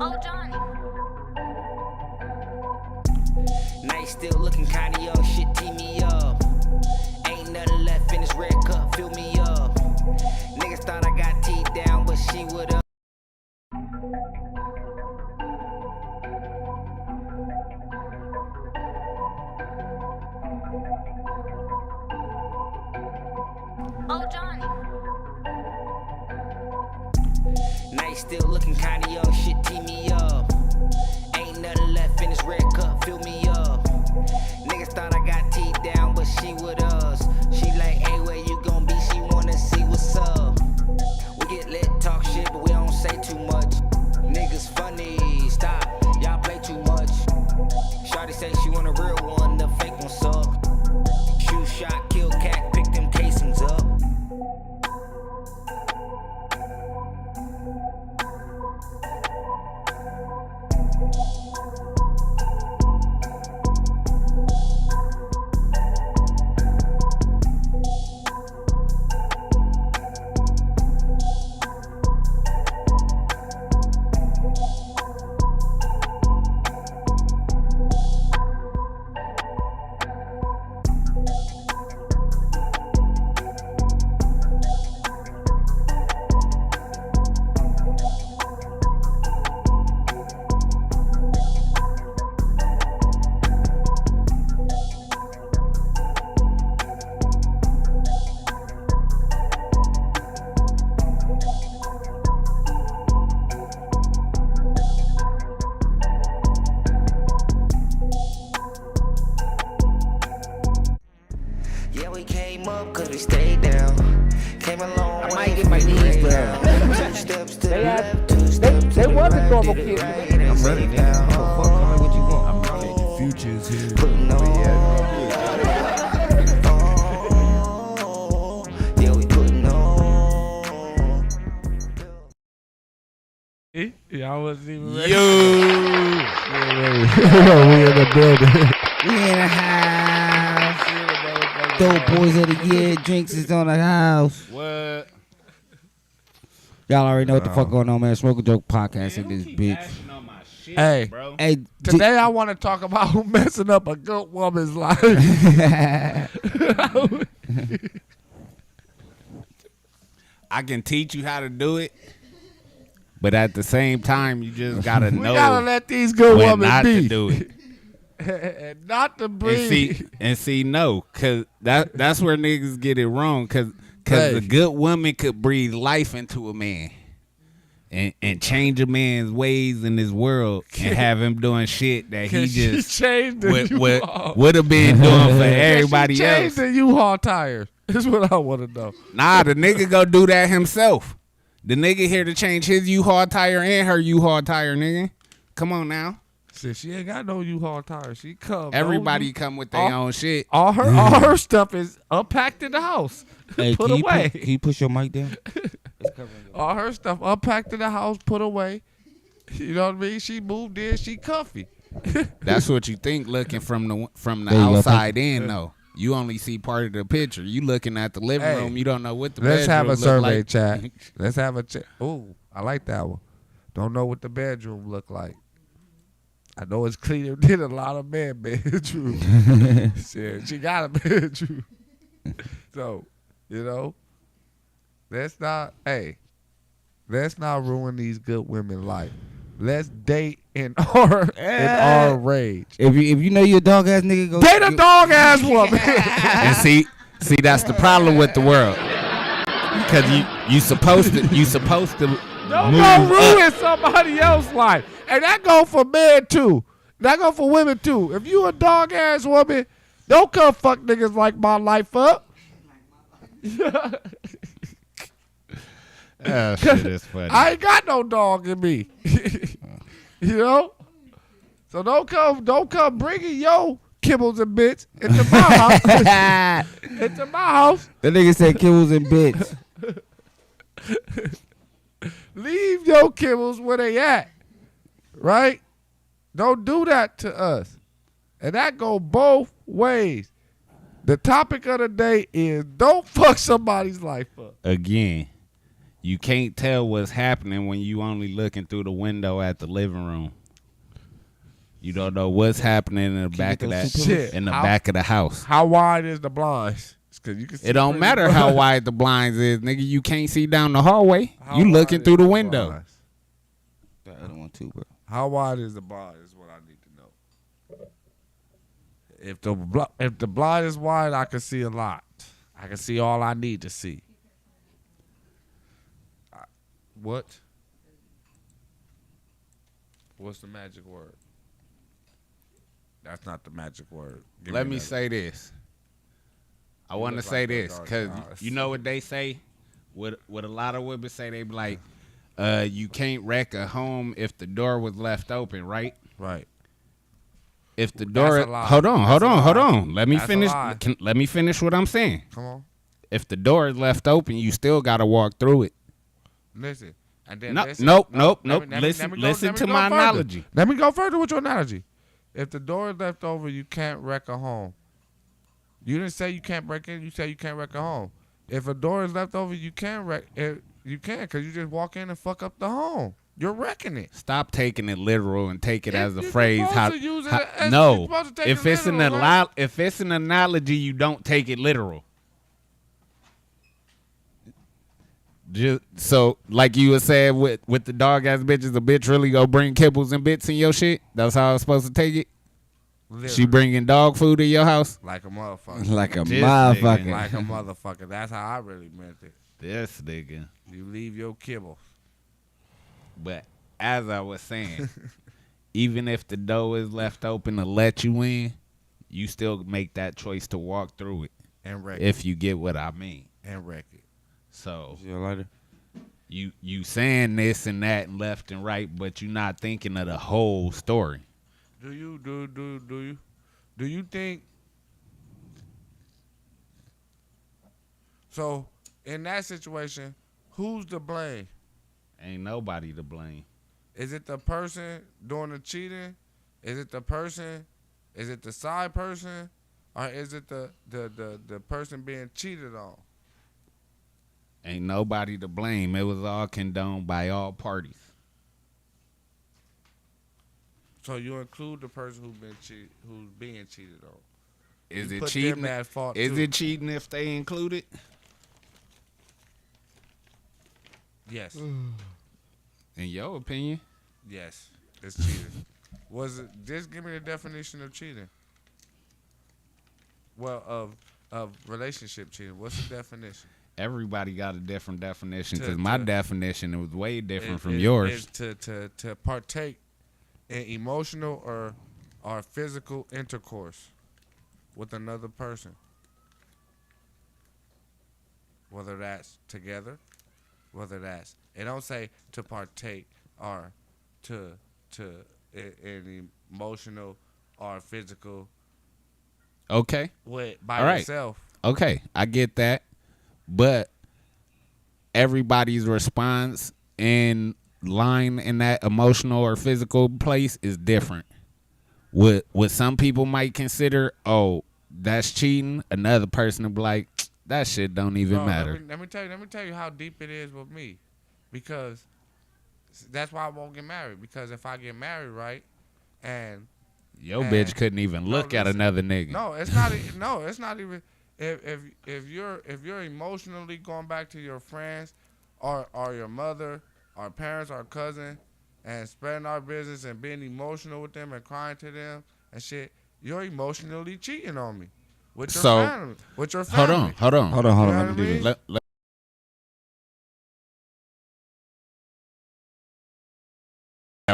Oh, Johnny. Night still looking kinda young, shit tee me up. Ain't nothing left in this red cup, fill me up. Niggas thought I got teed down, but she would up. Oh, Johnny. Night still looking kinda young, shit tee me up. Ain't nothing left in this red cup, fill me up. Niggas thought I got teed down, but she with us. She like, hey, where you gon' be? She wanna see what's up. We get lit, talk shit, but we don't say too much. Niggas funny, stop, y'all play too much. Shawty say she want a real one, the fake one suck. Shoot shot, kill cat, pick them casings up. Yeah, we came up cause we stayed down. Came a long way. I might get my knees down. 2 steps to the left, 2 steps to They the wasn't right. normal Did it kids. right, they I'm sit ready down. now. Oh, fuck, tell me what you want. I'm ready. The future's here. Putting on. Yeah, we putting on. Y'all wasn't even ready. Yo. We in the building. We in the house. Dope boys of the year. Drinks is on the house. What? Y'all already know what the fuck going on, man. Shmokejokepodcast in this bitch. On my shit, Hey. bro. Hey, Today I want to talk about who messing up a good woman's life. I can teach you how to do it, but at the same time, you just gotta We know gotta let these good when women not be. to do it. And not to And breathe. see, no, cause that's where niggas get it wrong. Cause Hey. the good woman could breathe life into a man, and change a man's ways in this world, and have him doing shit that he Can she just change the U-Haul? would have been doing for Can everybody she change else. the U-Haul tires? Is what I want to know. Nah, the nigga go do that himself. The nigga here to change his U-Haul tire and her U-Haul tire, nigga. Come on now. Shit, she ain't got no U-Haul tires. She come. Everybody come with their own shit. All her stuff is unpacked in the house. hey, Put can you away. can you push your mic down? It's covering your- All her stuff unpacked in the house, put away. You know what I mean? She moved in, she comfy. That's what you think looking from the There you go. outside in, though. You only see part of the picture. You looking at the living Hey, room. You don't know what the Let's have bedroom a look survey like. chat. Let's have a chat. Ooh, I like that one. Don't know what the bedroom look like. I know it's cleaner than a lot of men bedrooms. Shit, she got a bedroom. So, you know, let's not ruin these good women's life. Let's date in our rage. If you know you're a dog ass nigga, go Date a dog ass woman. And see, that's the problem with the world. Because you supposed to Don't move go up. ruin somebody else's life. And that go for men too. That go for women too. If you a dog ass woman, don't come fuck niggas like my life up. Oh, shit is funny. I ain't got no dog in me. You know? So don't come bringing your kibbles and bits into my house. Into my house. That nigga said kibbles and bits. Leave your kibbles where they at. Right? Don't do that to us. And that go both ways. The topic of the day is don't fuck somebody's life up. Again, You can't tell what's happening when you only looking through the window at the living room. You don't know what's happening in the back of that Shit. in the back of the house. How wide is the blinds? 'Cause you can see It don't pretty matter much. how wide the blinds is, nigga. You can't see down the hallway. How You wide looking is through the the window. blinds? The other one too, bro. How wide is the blind? Is what I need to know. If the blind is wide, I can see a lot. I can see all I need to see. What? What's the magic word? That's not the magic word. Give Let me another. say this. I want to look say like this those because dark you know what they say. What a lot of women say, they be like, you can't wreck a home if the door was left open, right? Right. If the door, That's a lie. hold That's a on. lie. Let me That's a finish. lie. Let me finish what I'm saying. Come on. If the door is left open, you still gotta walk through it. Listen. And then No, listen. nope. Let me- let me Listen go to my further. analogy. Let me go further with your analogy. If the door is left over, you can't wreck a home. You didn't say you can't break in. You said you can't wreck a home. If a door is left over, you can wreck it. You can, because you just walk in and fuck up the home. You're wrecking it. Stop taking it literal and take it as a You're phrase. supposed to use it as- No, you're supposed to take if it it's literal, right? if it's an analogy, you don't take it literal. Just so, like you were saying with the dog ass bitches, the bitch really go bring kibbles and bits in your shit. That's how I was supposed to take it. Literally. She bringing dog food to your house. Like a motherfucker. Like a This motherfucker. nigga. Like a motherfucker. That's how I really meant it. This nigga. You leave your kibble. But as I was saying, even if the door is left open to let you in, you still make that choice to walk through it. And wreck If you get what I mean. it. And wreck it. So See you later. you saying this and that and left and right, but you're not thinking of the whole story. Do you think so in that situation, who's to blame? Ain't nobody to blame. Is it the person doing the cheating? Is it the person? Is it the side person? Or is it the person being cheated on? Ain't nobody to blame. It was all condoned by all parties. So you include the person who's being cheated on. Is You it put cheating? them at fault Is too. it cheating if they include it? Yes. In your opinion? Yes. It's cheating. Was it just give me the definition of cheating? Well, of relationship cheating. What's the definition? Everybody got a different definition To- because my to- definition was way different from Is yours. to partake in emotional or physical intercourse with another person, whether that's together, whether that's it don't say to partake or to in emotional or physical Okay. by All right. yourself. Okay, I get that. But everybody's response in line in that emotional or physical place is different. What some people might consider, oh, that's cheating, another person will be like, that shit don't even No, matter. Let me tell you how deep it is with me, because that's why I won't get married. Because if I get married, right, and Your Man. bitch couldn't even No, look at listen. another nigga. no, it's not. No, it's not even. If you're emotionally going back to your friends, or your mother, or parents, or cousin, and spreading our business and being emotional with them and crying to them and shit, you're emotionally cheating on me with your So, family. With your Hold family. on, hold on. Hold on, hold You on. know Let what me I do mean? this.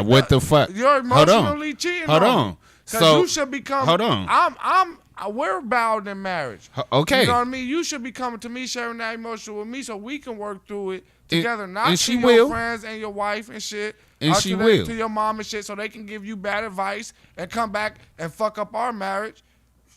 What the fuck? You're Hold on. emotionally cheating Hold on on. me. Cause So, you should become. hold on. We're bound in marriage. Okay. You know what I mean? You should be coming to me, sharing that emotion with me, so we can work through it together. Not and to she your will. friends and your wife and shit. And or she to will. to your mom and shit, so they can give you bad advice and come back and fuck up our marriage.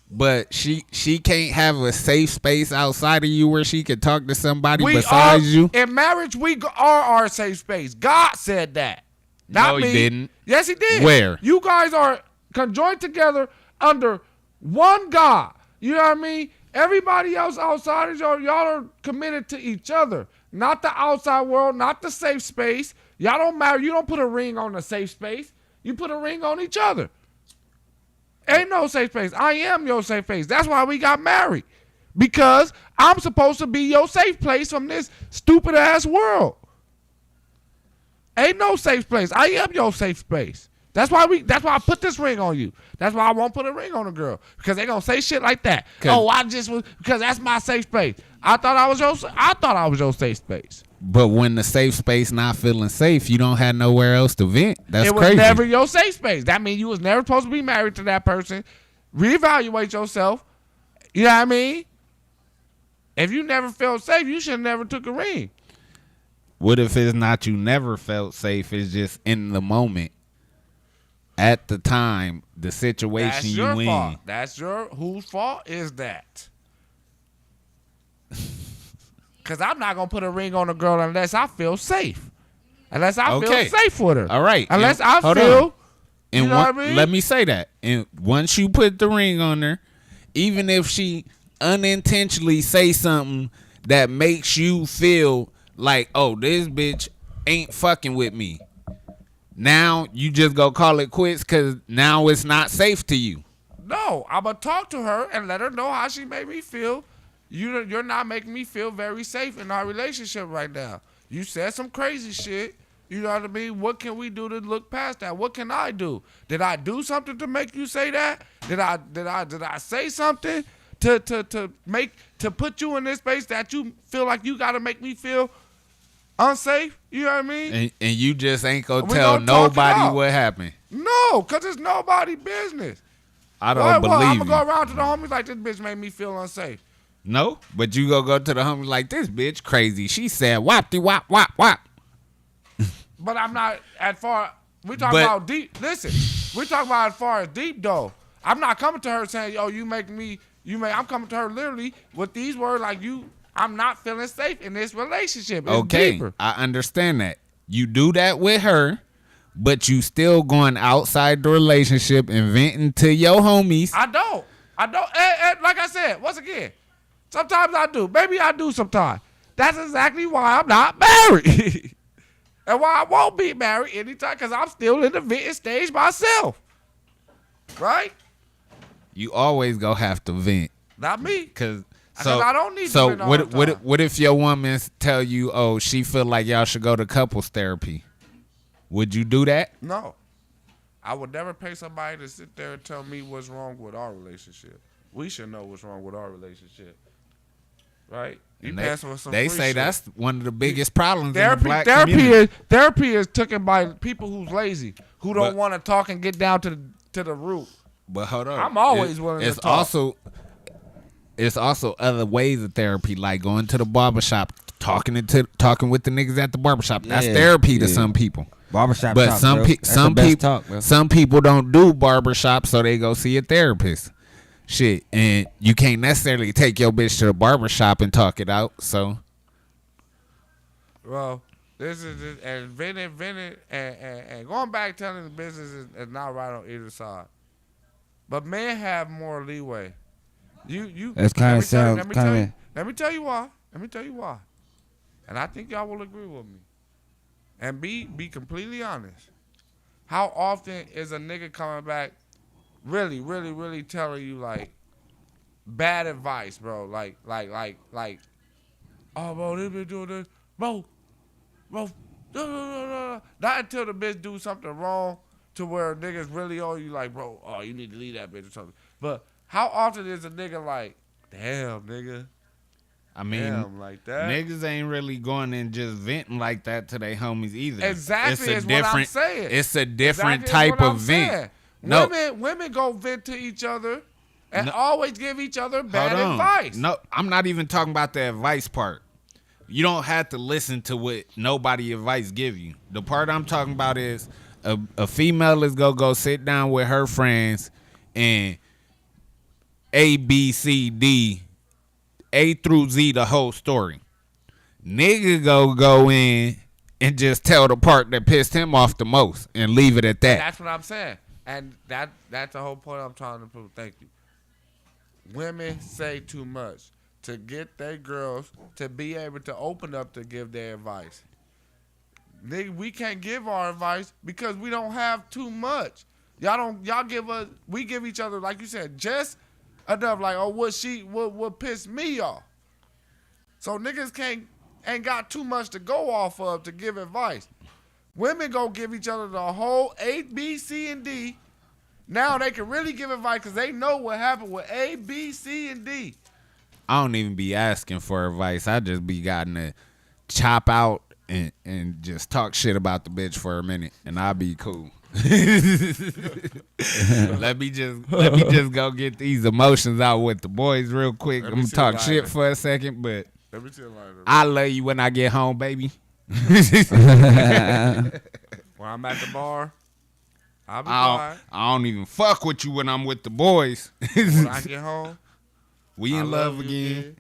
But she can't have a safe space outside of you where she can talk to somebody besides you. In marriage, are our safe space. God said that. Not No, he me. didn't. Yes, he did. Where? You guys are conjoined together under one God. You know what I mean? Everybody else outside of y'all are committed to each other. not the outside world, not the safe space. Y'all don't marry. You don't put a ring on the safe space. You put a ring on each other. Ain't no safe space. I am your safe space. That's why we got married. Because I'm supposed to be your safe place from this stupid ass world. Ain't no safe place. I am your safe space. That's why I put this ring on you. That's why I won't put a ring on a girl. Because they gonna say shit like that. Oh, I just was because that's my safe space. I thought I was your safe space. But when the safe space not feeling safe, you don't have nowhere else to vent. That's crazy. It was never your safe space. That means you was never supposed to be married to that person. Reevaluate yourself. You know what I mean? If you never felt safe, you should have never took a ring. What if it's not you never felt safe? It's just in the moment. At the time, the situation That's you your in. fault. Whose fault is that? Because I'm not going to put a ring on a girl unless I feel safe. Unless I feel safe with her. All right. Unless I hold feel, on. And you know what I mean? Let me say that. And once you put the ring on her, even if she unintentionally say something that makes you feel like, oh, this bitch ain't fucking with me. Now you just go call it quits because now it's not safe to you. No, I'm going to talk to her and let her know how she made me feel. You're not making me feel very safe in our relationship right now. You said some crazy shit. You know what I mean? What can we do to look past that? What can I do? Did I do something to make you say that? Did I say something to put you in this space that you feel like you got to make me feel unsafe? You know what I mean? And you just ain't gonna tell nobody what happened. No, because it's nobody's business. I don't believe I'm you. going to go around to the homies like this bitch made me feel unsafe. No, but you go to the homies like this bitch crazy. She said wop-de wop wop wop. But I'm not as far. We talk about deep. Listen, we talk about as far as deep though. I'm not coming to her saying, "Yo, you make me." I'm coming to her literally with these words like you. I'm not feeling safe in this relationship. It's deeper. I understand that. You do that with her, but you still going outside the relationship and venting to your homies. I don't. And like I said, once again, sometimes I do. Maybe I do sometimes. That's exactly why I'm not married. And why I won't be married anytime, because I'm still in the venting stage myself. Right? You always go have to vent. Not me. Because I don't need to vent all the time. What if your woman tell you, oh, she feel like y'all should go to couples therapy? Would you do that? No. I would never pay somebody to sit there and tell me what's wrong with our relationship. We should know what's wrong with our relationship. Right? They say that's one of the biggest problems in the black community. Therapy is taken by people who's lazy, who don't want to talk and get down to the root. But hold on. I'm always willing to talk. It's also other ways of therapy, like going to the barbershop, talking with the niggas at the barbershop. That's therapy to some people. Barbershop but talk, some people don't do barbershop, so they go see a therapist. Shit, and you can't necessarily take your bitch to the barbershop and talk it out, so. Well, this is and venting and going back telling the business is not right on either side. But men have more leeway. That's kind of sound kind of. Let me tell you why. And I think y'all will agree with me. And be completely honest. How often is a nigga coming back really, really, really telling you like bad advice, bro? Like, oh, bro, this bitch doing this, bro, not until the bitch do something wrong to where niggas really on you like, bro, oh, you need to leave that bitch or something. But how often is a nigga like, damn, nigga? I mean, damn, like that. Niggas ain't really going and just venting like that to their homies either. Exactly, is what I'm saying. It's a different type of vent. No. Women go vent to each other and always give each other bad advice. No, I'm not even talking about the advice part. You don't have to listen to what nobody advice give you. The part I'm talking about is a female is go sit down with her friends and A, B, C, D, A through Z, the whole story. Nigga go in and just tell the part that pissed him off the most and leave it at that. And that's what I'm saying. And that's the whole point I'm trying to prove. Thank you. Women say too much to get their girls to be able to open up to give their advice. Nigga, we can't give our advice because we don't have too much. Y'all give us, we give each other, like you said, just enough. Like, oh, what pissed me off? So niggas ain't got too much to go off of to give advice. Women go give each other the whole A, B, C, and D. Now they can really give advice because they know what happened with A, B, C, and D. I don't even be asking for advice. I just be gotten to chop out and just talk shit about the bitch for a minute, and I'll be cool. let me just go get these emotions out with the boys real quick. I'm gonna talk shit for a second, but I love you when I get home, baby. When I'm at the bar, I'll be quiet. I don't even fuck with you when I'm with the boys. When I get home, we in love again.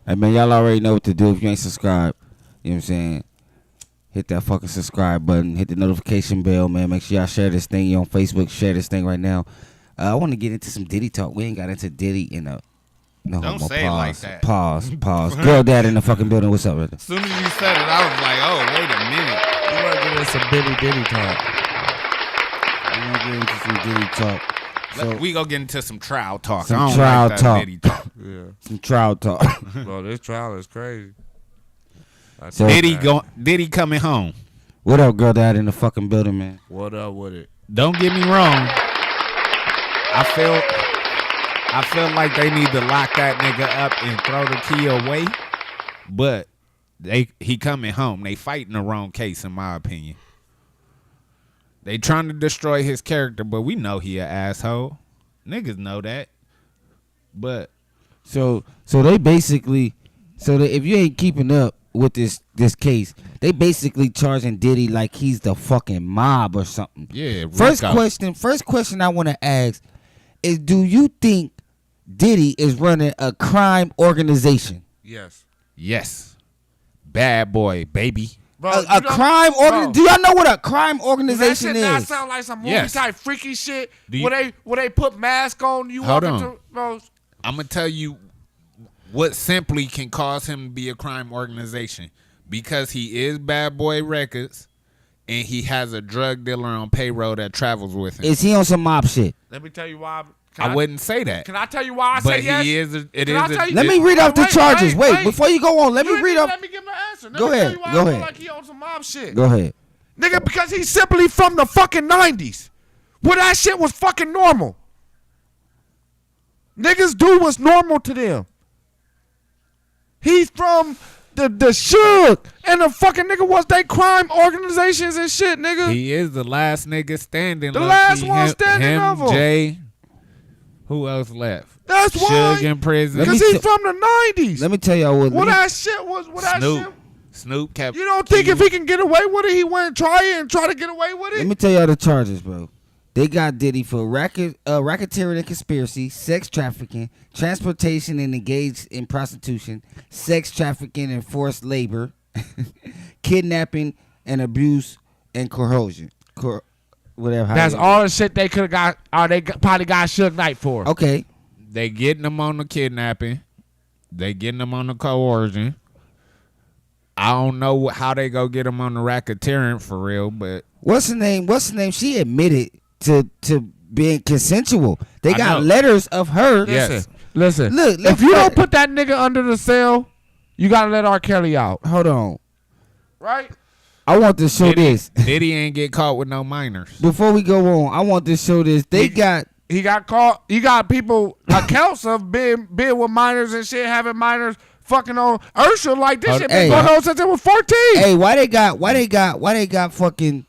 Hey, man, y'all already know what to do if you ain't subscribed. You know what I'm saying? Hit that fucking subscribe button. Hit the notification bell, man. Make sure y'all share this thing. You on Facebook, share this thing right now. I want to get into some Diddy talk. We ain't got into Diddy in a... No, Don't say it like that. Pause. Girl dad in the fucking building. What's up, brother? As soon as you said it, I was like, oh, wait a minute. we want to get into some Diddy talk. We want to get into some Diddy talk. So, We go get into some trial talk. Some I don't trial like that talk. Diddy talk. Yeah. some trial talk. Bro, this trial is crazy. So- Diddy coming home. What up, girl dad in the fucking building, man? What up with it? Don't get me wrong. I feel like they need to lock that nigga up and throw the key away. But he coming home. They fighting the wrong case, in my opinion. They trying to destroy his character, but we know he an asshole. Niggas know that. But So they basically, if you ain't keeping up with this case, they basically charging Diddy like he's the fucking mob or something. yeah. First Rico. question I want to ask is, do you think Diddy is running a crime organization? Yes. Yes. Bad boy, baby. Bro, A crime organization? Do y'all know what a crime organization that shit is? sound like some movie Yes. type freaky shit Do you- where they put mask on you. Hold walk on. into, bro. I'm going to tell you what simply can cause him to be a crime organization. Because he is Bad Boy Records and he has a drug dealer on payroll that travels with him. Is he on some mob shit? Let me tell you why. I wouldn't say that. Can I tell you why I But say yes? he is. Can I tell you- Let me read off the Wait, charges. wait, Wait, wait. before you go on, let You me ain't read even off. Let me get my answer. Let Go me ahead, tell you why go I feel ahead. like he on some mob shit. Go ahead. Nigga, because he's simply from the fucking 90s. Where that shit was fucking normal. Niggas do what's normal to them. He's from the Shook and the fucking nigga was they crime organizations and shit, nigga. He is the last nigga standing. The low-key. last one standing him, of 'em. Jay. Who else left? That's why. Suge in prison. Because he's from the 90s. Let me tell y'all what. What that shit was, Snoop kept. you don't think if he can get away with it, he wouldn't try it and try to get away with Let it? me tell y'all the charges, bro. They got Diddy for racketeering and conspiracy, sex trafficking, transportation and engaged in prostitution, sex trafficking and forced labor, kidnapping and abuse and coercion. Whatever. That's all the shit they could have got, or they probably got Suge Knight for. Okay. They getting him on the kidnapping. They getting him on the coercion. I don't know how they go get him on the racketeering for real, but What's the name? She admitted to being consensual. They I got know. letters of her. Yes. Listen. Look, If you don't put that nigga under the cell, you gotta let R. Kelly out. Hold on. Right? I want to show this. Diddy ain't get caught with no minors. Before we go on, I want to show this. They got He got caught. He got people accounts of being with minors and shit, having minors fucking on Ursula like this shit been Hey. going on since they was 14. Hey, why they got fucking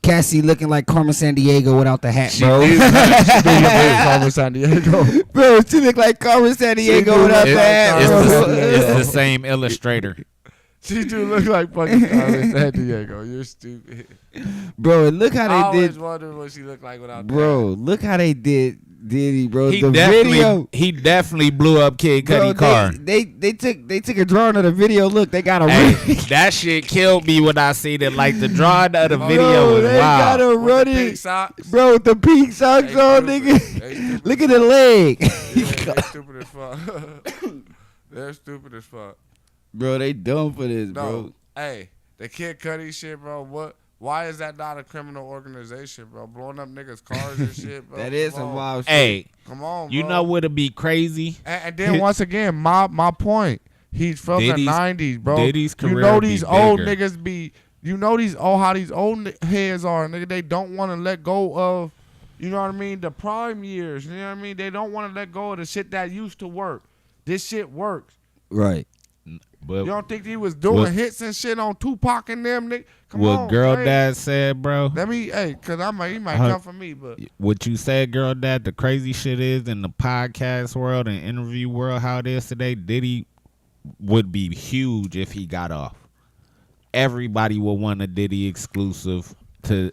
Cassie looking like Carmen Sandiego without the hat, bro? Carmen Sandiego. Bro, she look like Carmen Sandiego without the hat, It's bro. the same illustrator. She do look like fucking San Diego. You're stupid. Bro, and look how I they always did. wondered what she looked like without Bro, look how they did Diddy, bro. He The video. definitely blew up Kid Bro, Cudi car. they took a drawing of the video. Look, they got a Hey, that shit killed me when I seen it. Like the drawing of the video bro, was they got wild. a running, pink socks. bro, with the pink socks They on, stupid. nigga. They stupid. Look at the leg. Yeah, they're stupid as fuck. They're stupid as fuck. Bro, they dumb for this, No, bro. hey, the Kid Cudi shit, bro. What? Why is that not a criminal organization, bro? Blowing up niggas' cars and shit, bro. That is Come some on. wild shit. Hey, Come on, you bro. know what'd be crazy? And then once again, my point. He's from Diddy's- the '90s, bro. Diddy's You career know be these old bigger. niggas be. You know how these old heads are, nigga. They don't want to let go of, you know what I mean, the prime years. You know what I mean. They don't want to let go of the shit that used to work. This shit works. Right. But You don't think he was doing What- hits and shit on Tupac and them, nigga? Come what on, Girl man. Dad said, bro. Let me, hey, cause he might Huh. come for me, but What you said, Girl Dad, the crazy shit is in the podcast world and interview world, how it is today, Diddy would be huge if he got off. Everybody will want a Diddy exclusive to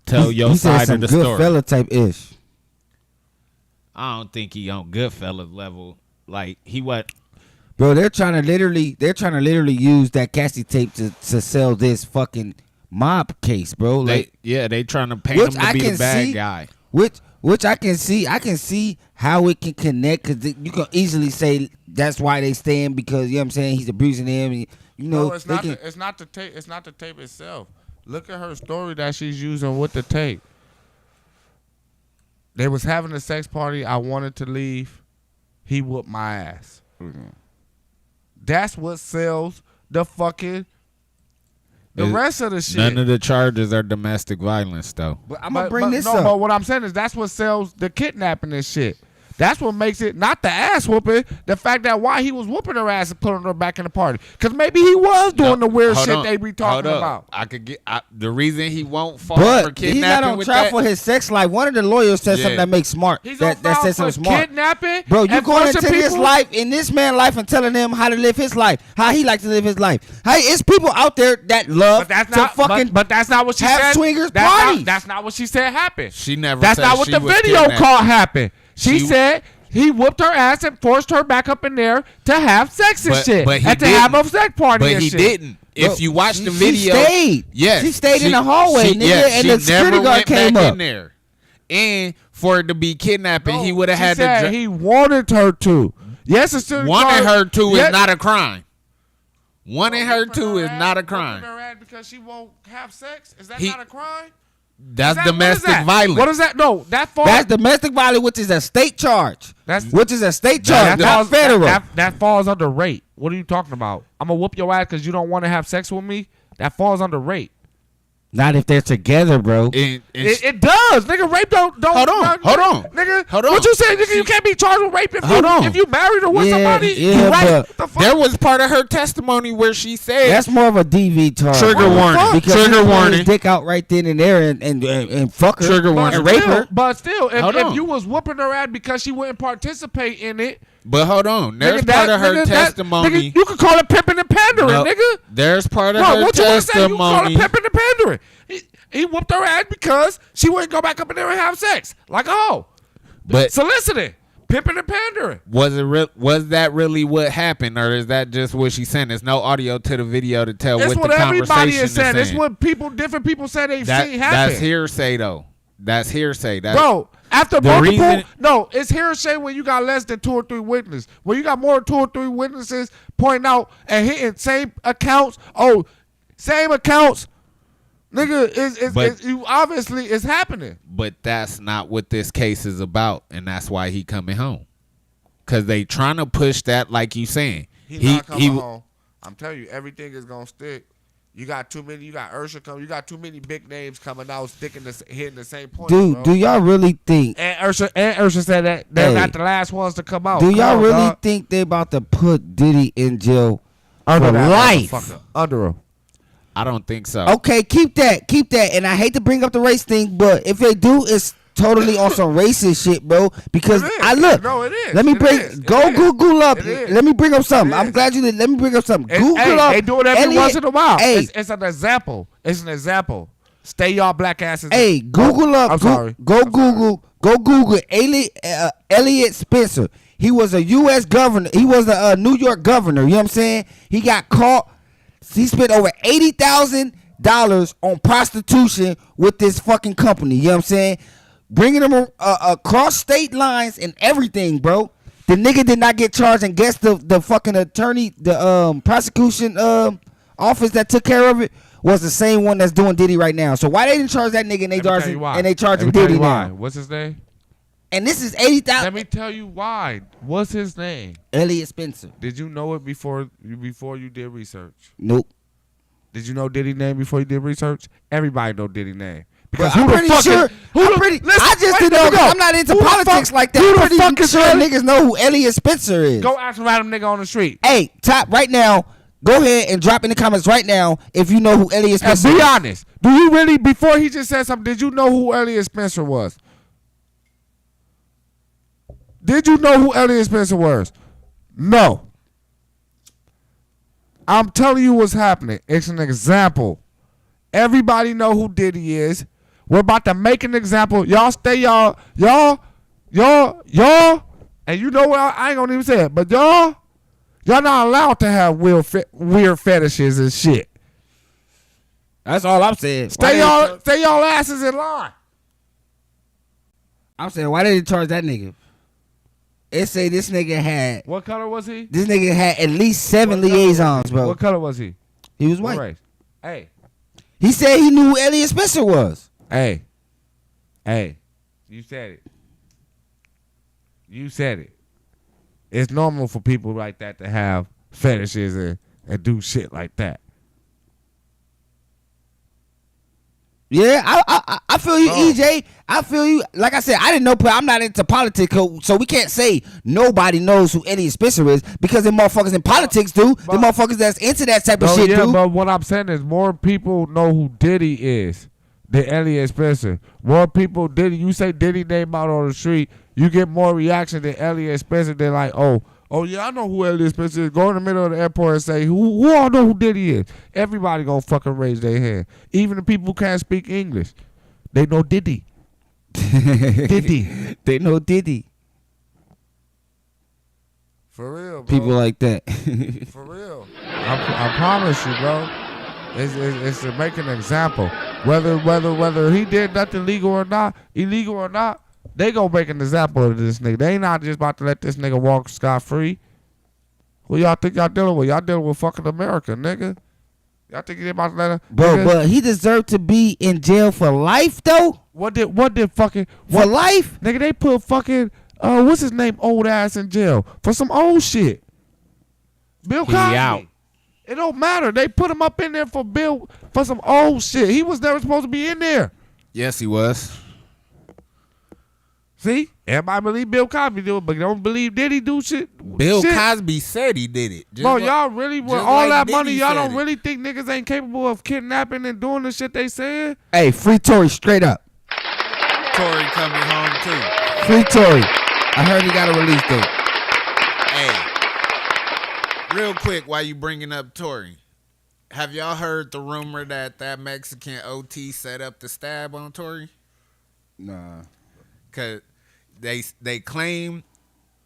tell your he said side some of the good story. fella type ish. I don't think he on Goodfellas level. Like he what? Bro, they're trying to literally use that Cassie tape to sell this fucking mob case, bro. Like They trying to paint which him to I be can the bad see- guy. which I can see how it can connect, because you can easily say that's why they stand, because you know what I'm saying, he's abusing them, and you know no, it's they not. can, It's not the tape. It's not the tape itself. Look at her story that she's using with the tape. They was having a sex party. I wanted to leave. He whooped my ass. That's what sells the fucking the It- rest of the shit. None of the charges are domestic violence though. but I'm gonna bring this no, up. But what I'm saying is that's what sells the kidnapping and shit. That's what makes it not the ass whooping. The fact that why he was whooping her ass and putting her back in the party. Because maybe he was doing the weird Hold shit on. they be talking Hold about. up. I could get the reason he won't fall for But kidnapping he's not on with trial that. for his sex life. One of the lawyers said Yeah. something that makes smart. He's that on that trial says for something smart. kidnapping. Bro, you and going forcing into his people- life, in this man's life, and telling him how to live his life, how he likes to live his life. Hey, it's people out there that love But that's to not. fucking But that's not what she have said. swingers that's parties. Not, that's not what she said happened. She never. That's said not what she the was video kidnapped. call happened. She She- said he whooped her ass and forced her back up in there to have sex and shit, But he and to have a didn't. sex party But and he shit. didn't. Bro, If you watch the she video, stayed. yes, She stayed in the hallway, nigga, and she the security never guard went came back up. in there. And for it to be kidnapping, No, he would have she had said to. he wanted her to. Yes, it's still Wanting her to Yes. is not a crime. Wanting her Whooping to is ass- not a whooping crime. her ass because she won't have sex. Is that He- not a crime? That's What is domestic that? violence. What is that? No, that falls. That's domestic violence, which is a state charge. That's- which is a state charge, that not falls, federal. That falls under rape. What are you talking about? I'm gonna whoop your ass because you don't want to have sex with me. That falls under rape. Not if they're together, bro. And It does, nigga. Rape don't. Hold on, hold on. nigga. Hold on. What you say, nigga? You can't be charged with rape Hold on. if you married or with Yeah, somebody. yeah, you right. but What the fuck? there was part of her testimony where she said, That's more of a DV charge. Trigger What the warning. fuck? Because Trigger he pulled warning. his dick out right then and there and fuck her. Trigger warning. And rape her. But still, Hold if on. you was whooping her ass because she wouldn't participate in it, but hold on, there's nigga, part that- of her nigga, testimony. nigga, you could call it pimping and pandering, No, nigga. there's part of No, her what you want to say? You call it testimony. pimping and pandering. He whooped her ass because she wouldn't go back up in there and have sex like a hoe. But Soliciting, pimping and pandering. was that really what happened, or is that just what she's saying? There's no audio to the video to tell It's what what the everybody conversation is saying. It's saying. what different people say they've seen happen. That's hearsay, though. That's hearsay. That's, Bro, after The multiple, reason- no, it's hearsay when you got less than 2 or 3 witnesses. When you got more than 2 or 3 witnesses pointing out and hitting same accounts, same accounts, nigga, But- you obviously it's happening. But that's not what this case is about, and that's why he coming home. Cause they trying to push that, like you saying. He not coming home. I'm telling you, everything is gonna stick. You got too many. You got Ursha coming. You got too many big names coming out, hitting the same point. Dude, bro. do y'all really think? And Ursha said that they're Hey. not the last ones to come out. Do Come y'all on, really dog. think they about to put Diddy in jail Under for that life? motherfucker. Under him. I don't think so. Okay, keep that. And I hate to bring up the race thing, but if they do, it's totally on some racist shit, bro. Because It is. I look. No, it is. Let me It bring. is. Go It is. Google up. It is. Let me bring up something. It I'm is. glad you did. Let me bring up something. And, Google hey, up. they do it every once in a while. Hey, It's an example. It's an example. Stay y'all black asses. hey, Google up. I'm sorry. Go Google Elliot Spencer. He was a U.S. governor. He was a New York governor. You know what I'm saying? He got caught. He spent over $80,000 on prostitution with this fucking company. You know what I'm saying? Bringing them across state lines and everything, bro. The nigga did not get charged, and guess the fucking attorney, the prosecution office that took care of it was the same one that's doing Diddy right now. So why they didn't charge that nigga and they charging Diddy now? What's his name? And this is 80,000. Let me tell you why. What's his name? Elliot Spencer. Did you know it before you did research? Nope. Did you know Diddy's name before you did research? Everybody know Diddy's name. Because I'm pretty sure. I just didn't know. I'm not into politics like that. Who I'm the fuck pretty is sure Elliot? niggas know who Elliot Spencer is. Go ask a random nigga on the street. Hey, top right now. Go ahead and drop in the comments right now if you know who Elliot And Spencer be is. honest. Do you really, before he just said something, did you know who Elliot Spencer was? Did you know who Elliot Spencer was? No. I'm telling you what's happening. It's an example. Everybody know who Diddy is. We're about to make an example. Y'all stay y'all. And you know what? I ain't gonna even say it, but y'all not allowed to have weird fetishes and shit. That's all I'm saying. Stay y'all asses in line. I'm saying, why did they charge that nigga? It say this nigga had. What color was he? This nigga had at least 7 liaisons, bro. What color was he? He was What white. race? Hey. He said he knew who Elliot Spencer was. Hey. You said it. It's normal for people like that to have fetishes and do shit like that. Yeah, I feel you, EJ. I feel you. Like I said, I didn't know, but I'm not into politics, so we can't say nobody knows who Elliot Spencer is because them motherfuckers in politics do. The motherfuckers that's into that type of shit do. But what I'm saying is more people know who Diddy is than Elliot Spencer. More people Diddy. You say Diddy name out on the street, you get more reaction than Elliot Spencer. They're like, oh yeah, I know who Elliot Spencer is. Go in the middle of the airport and say, who all know who Diddy is? Everybody gonna fucking raise their hand. Even the people who can't speak English, they know Diddy. Diddy. They know Diddy. For real, bro. People like that. For real. I promise you, bro. It's to make an example. Whether he did nothing illegal or not, they gonna make an example of this nigga. They ain't not just about to let this nigga walk scot-free. Who y'all think y'all dealing with? Y'all dealing with fucking America, nigga. Y'all think they about to let him? Bro, nigga? but he deserved to be in jail for life, though? What did fucking... For life? Nigga, they put fucking... what's his name? Old ass in jail. For some old shit. Bill Cosby. out. It don't matter. They put him up in there for some old shit. He was never supposed to be in there. Yes, he was. See? Everybody believe Bill Cosby do it, but don't believe Diddy do shit. Bill shit. Cosby said he did it. Bro, y'all really, with all like that money, Diddy y'all said don't it. really think niggas ain't capable of kidnapping and doing the shit they said? Hey, free Tory straight up. Tory coming home too. Free Tory. I heard he got a release date. Hey, real quick, while you bringing up Tory, have y'all heard the rumor that Mexican OT set up the stab on Tory? Nah. Cause they claim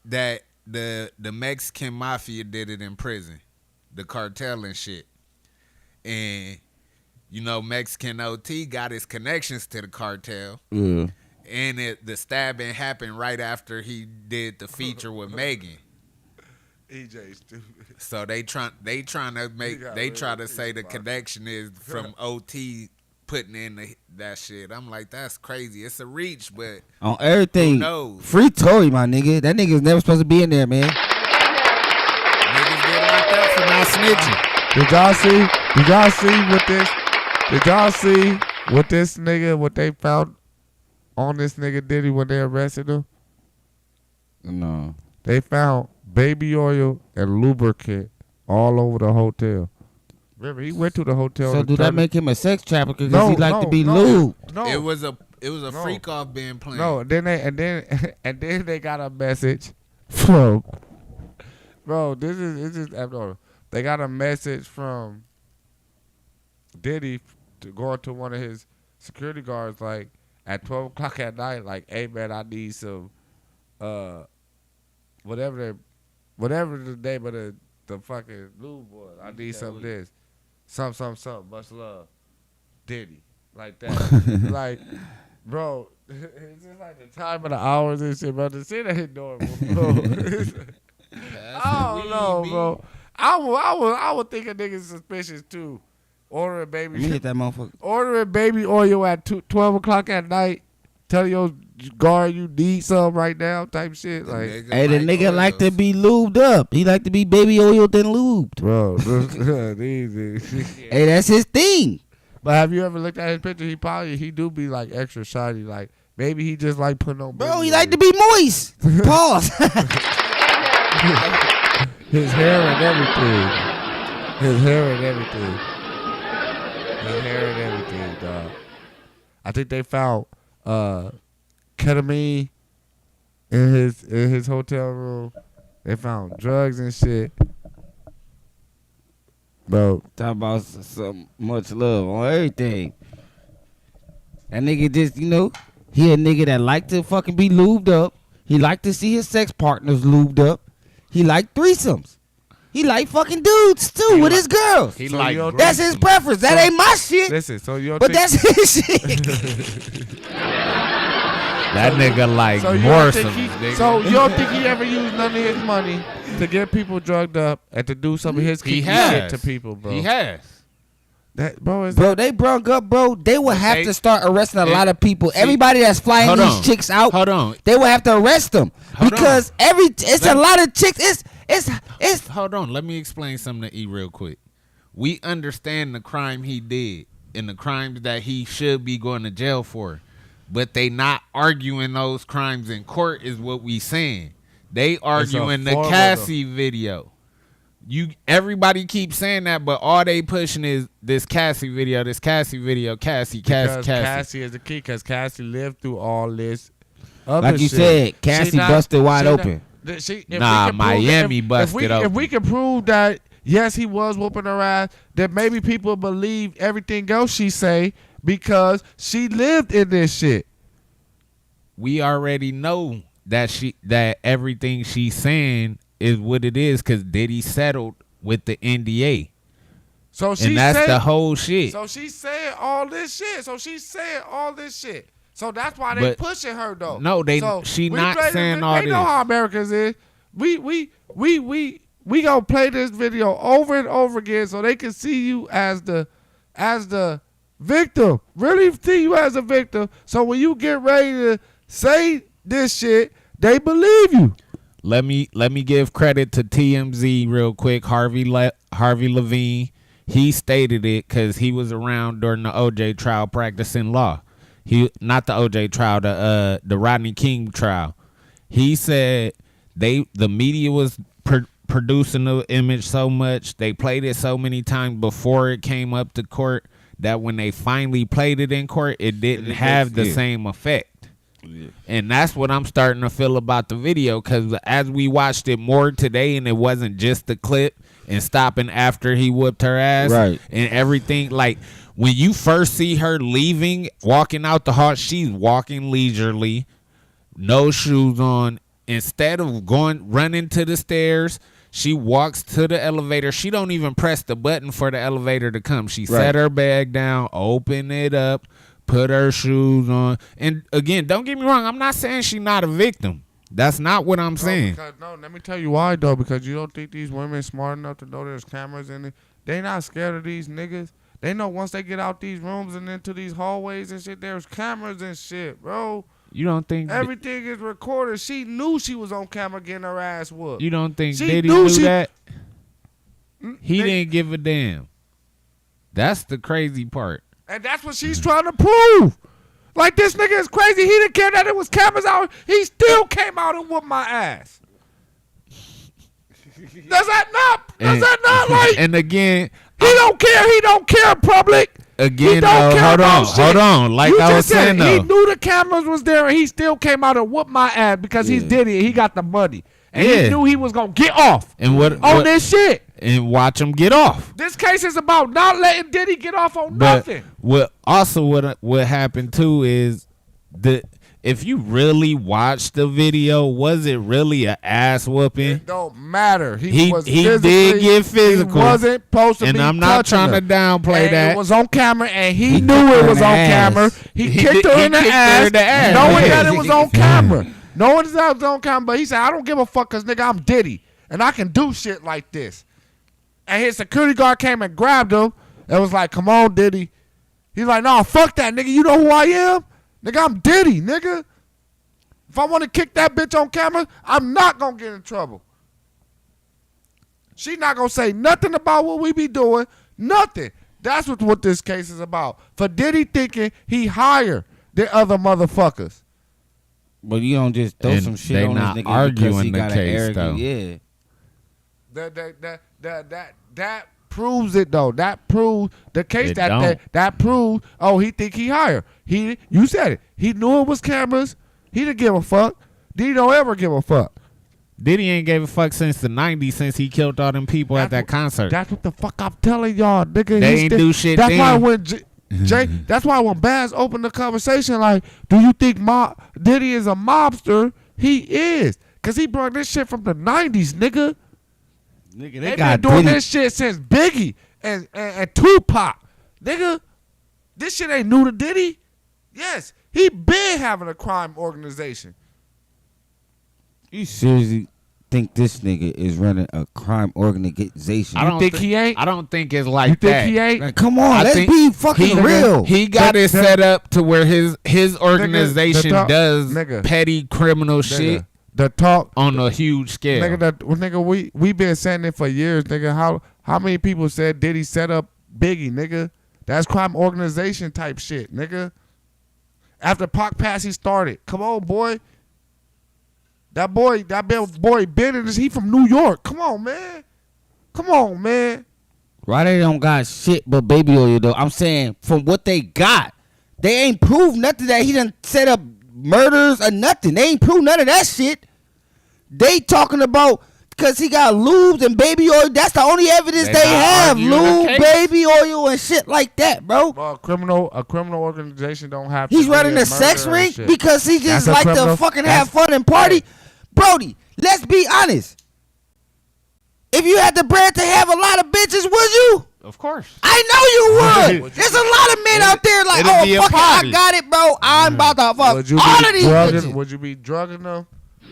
that the Mexican mafia did it in prison, the cartel and shit, and you know Mexican OT got his connections to the cartel. Yeah. And the stabbing happened right after he did the feature with Megan. EJ stupid. So they trying to make try to say the connection is from OT putting in that shit. I'm like, that's crazy. It's a reach, but On everything. who knows? Free Tory, my nigga. That nigga's never supposed to be in there, man. Niggas get locked up for not snitching. Did y'all see what this? Did y'all see what this nigga? What they found on this nigga Diddy when they arrested him? No. They found baby oil and lubricant all over the hotel. Remember, he went to the hotel. So to do turn that make him a sex trafficker because No, he like no, to be no. lewd? No, It It was a freak off being played. No, then they got a message from bro. It's just abnormal. They got a message from Diddy to go to one of his security guards like at 12 o'clock at night. Like, hey man, I need some whatever the name of the fucking lube was. I need some of this. Some. Much love, Diddy. Like that. Like, bro, it's just like the time of the hours and shit, bro. The shit ain't normal, bro. I don't know, bro. I would think a nigga's suspicious too. Ordering baby. Let me hit that motherfucker. Ordering baby oil at 12 o'clock at night. Tell your guard you need some right now, type shit. Like, hey, the nigga like to be lubed up. He like to be baby oil than lubed. Bro, hey, that's his thing. But have you ever looked at his picture? He do be like extra shiny. Like, maybe he just like putting on. Bro, he like to be moist. Pause. His hair and everything. His hair and everything, dog. I think they found ketamine in his hotel room. They found drugs and shit. Bro, talk about so much love on everything. That nigga just, he a nigga that like to fucking be lubed up. He like to see his sex partners lubed up. He like threesomes. He like fucking dudes too with his girls. He So like that's his preference. That ain't my shit. Listen, so you don't But think, that's his shit. that nigga like so you more don't think some. so you don't think he ever used none of his money to get people drugged up and to do some of his He kinky has shit to people, bro? He has. That, bro, is Bro, they brung up, bro. They will have to start arresting a lot of people. See, Everybody that's flying hold these on. chicks out, Hold on. they will have to arrest them because it's a lot of chicks. It's Hold on. Let me explain something to E real quick. We understand the crime he did and the crimes that he should be going to jail for, but they not arguing those crimes in court is what we saying. They arguing the Cassie video. Everybody keeps saying that, but all they pushing is this Cassie video, Cassie. Cassie is the key because Cassie lived through all this other like you shit. said, Cassie busted wide open. Miami busted open. If we can prove that, yes, he was whooping her ass, then maybe people believe everything else she say because she lived in this shit. We already know that everything she's saying is what it is because Diddy settled with the NDA. So she and that's said, the whole shit. So she's saying all this shit. So that's why they pushing her though. No, she not saying all this. They know how Americans is. We gonna play this video over and over again so they can see you as the victim. Really see you as a victim. So when you get ready to say this shit, they believe you. Let me give credit to TMZ real quick. Harvey Levine, he stated it because he was around during the OJ trial practicing law. Not the OJ trial, the Rodney King trial. He said the media was producing the image so much, they played it so many times before it came up to court that when they finally played it in court, it didn't have the same effect. Yeah. And that's what I'm starting to feel about the video because as we watched it more today and it wasn't just the clip and stopping after he whooped her ass right. and everything, like when you first see her leaving, walking out the hall, she's walking leisurely, no shoes on. Instead of running to the stairs, she walks to the elevator. She don't even press the button for the elevator to come. She set her bag down, open it up, put her shoes on. And again, don't get me wrong. I'm not saying she's not a victim. That's not what I'm saying. No, let me tell you why, though. Because you don't think these women smart enough to know there's cameras in it. They not scared of these niggas. They know once they get out these rooms and into these hallways and shit, there's cameras and shit, bro. You don't think everything is recorded? She knew she was on camera getting her ass whooped. You don't think Diddy knew that? He didn't give a damn. That's the crazy part. And that's what she's trying to prove. Like, this nigga is crazy. He didn't care that it was cameras out. He still came out and whooped my ass. Does that not like? And again, He don't care. He don't care, public. again, don't though, care about shit. hold on. Like You I was just said saying, he though. knew the cameras was there, and he still came out and whooped my ass because he's Diddy and he got the money, and he knew he was gonna get off And on this shit. And watch him get off. This case is about not letting Diddy get off on But nothing. what happened too is if you really watch the video, was it really an ass whooping? It don't matter. He was did get physical. He wasn't supposed to And be I'm not touching trying to her. downplay And that. It was on camera, and he kicked knew her it in was the on ass. camera. He kicked her in the ass, knowing that it was on camera. Knowing that it was on camera, but he said, I don't give a fuck because, nigga, I'm Diddy, and I can do shit like this. And his security guard came and grabbed him and was like, come on, Diddy. He's like, nah, fuck that, nigga. You know who I am? Nigga, I'm Diddy, nigga. If I want to kick that bitch on camera, I'm not going to get in trouble. She not going to say nothing about what we be doing. Nothing. That's what this case is about. For Diddy thinking he higher than other motherfuckers. But you don't just throw And some shit they on not this nigga because arguing he the got an case, arrogant, though. That proves it though. That proves the case. It That don't. that proves. Oh, he think he higher. You said it. He knew it was cameras. He didn't give a fuck. Diddy don't ever give a fuck. Diddy ain't gave a fuck since the 90s, since he killed all them people at that concert. That's what the fuck I'm telling y'all, nigga. They ain't do shit That's then. why when Jay. That's why when Baz opened the conversation, like, do you think Diddy is a mobster? He is, cause he brought this shit from the 90s, nigga. Nigga, They been doing this shit since Biggie and Tupac. Nigga, this shit ain't new to Diddy. Yes, he been having a crime organization. You seriously think this nigga is running a crime organization? I don't think he ain't? I don't think it's like You think that. he ain't? Like, come on, I let's think be fucking real. He got it set up to where his organization talk- does nigga. petty criminal shit The talk, on a huge scale. nigga, we been saying it for years, nigga. How many people said Diddy set up Biggie, nigga? That's crime organization type shit, nigga. After Pac passed, he started. Come on, boy. That boy Ben, he from New York. Come on, man. Come on, man. Why they don't got shit but baby oil though? I'm saying from what they got, they ain't proved nothing that he done set up murders or nothing. They ain't proved none of that shit. They talking about because he got lubes and baby oil. That's the only evidence they have. Lube, baby oil, and shit like that, bro. Well, a criminal organization don't have. He's to running be a sex murder and ring shit. because he just That's a like to criminal- fucking that's- have fun and party. Brody, let's be honest. If you had the bread to have a lot of bitches, would you? Of course. I know you would. There's a lot of men out there like, it'll be a oh, fuck it, I party. got it, bro. I'm about to fuck Would you all be of these drugging? bitches. Would you be drugging them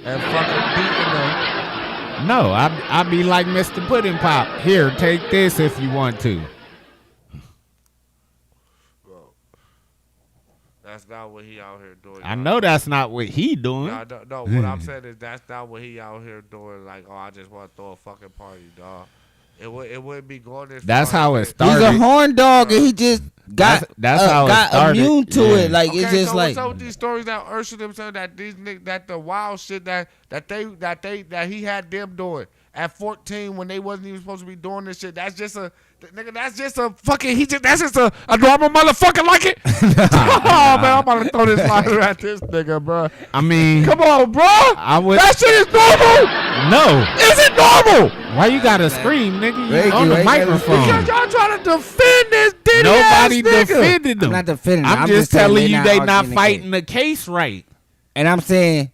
and fucking beating them? No, I'd be like Mr. Pudding Pop. Here, take this if you want to. That's not what he out here doing. I know that's not what he doing. No, what I'm saying is that's not what he out here doing. Like, oh, I just want to throw a fucking party, dog. It wouldn't be going this. That's far. how it He's started. a horn dog, and he just got That's how it got started. immune to Yeah. it. Like Okay, it's just so like what's up with these stories that Ursula themselves that these niggas, that the wild shit that he had them doing at 14 when they wasn't even supposed to be doing this shit. That's just a nigga. That's just a fucking. That's just a normal motherfucker like it. Oh man, I'm about to throw this fire at this nigga, bro. I mean, Come on, bro. I would. That shit is normal. No. Is it normal? Why you gotta scream, nigga? You Thank on you, the ain't Because microphone. y'all trying to defend this Diddy Nobody ass nigga. defended them. I'm not defending. I'm I'm just saying telling you they arguing not the fighting case. the case right. And I'm saying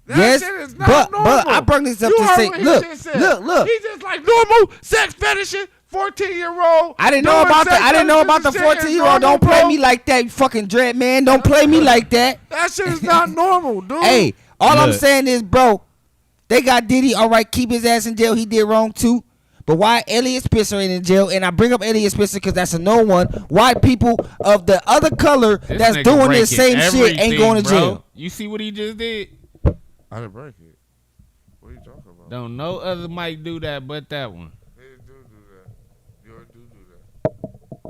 That yes, shit is not normal. but I bring this up You to heard say, what he look, just said. look. He just like normal sex fetishing 14-year-old. I didn't know about the 14-year-old. Don't play me like that, you fucking dread man. Don't play me like that. That shit is not normal, dude. Hey, all I'm Look. saying is, bro, they got Diddy. All right, keep his ass in jail. He did wrong too. But why Elliot Spencer ain't in jail? And I bring up Elliot Spencer because that's a known one. Why people of the other color This that's nigga doing this breaking same shit ain't everything, going to bro. jail? You see what he just did? I didn't break it. What are you talking about? Don't no other mic do that but that one. They do that. Yours do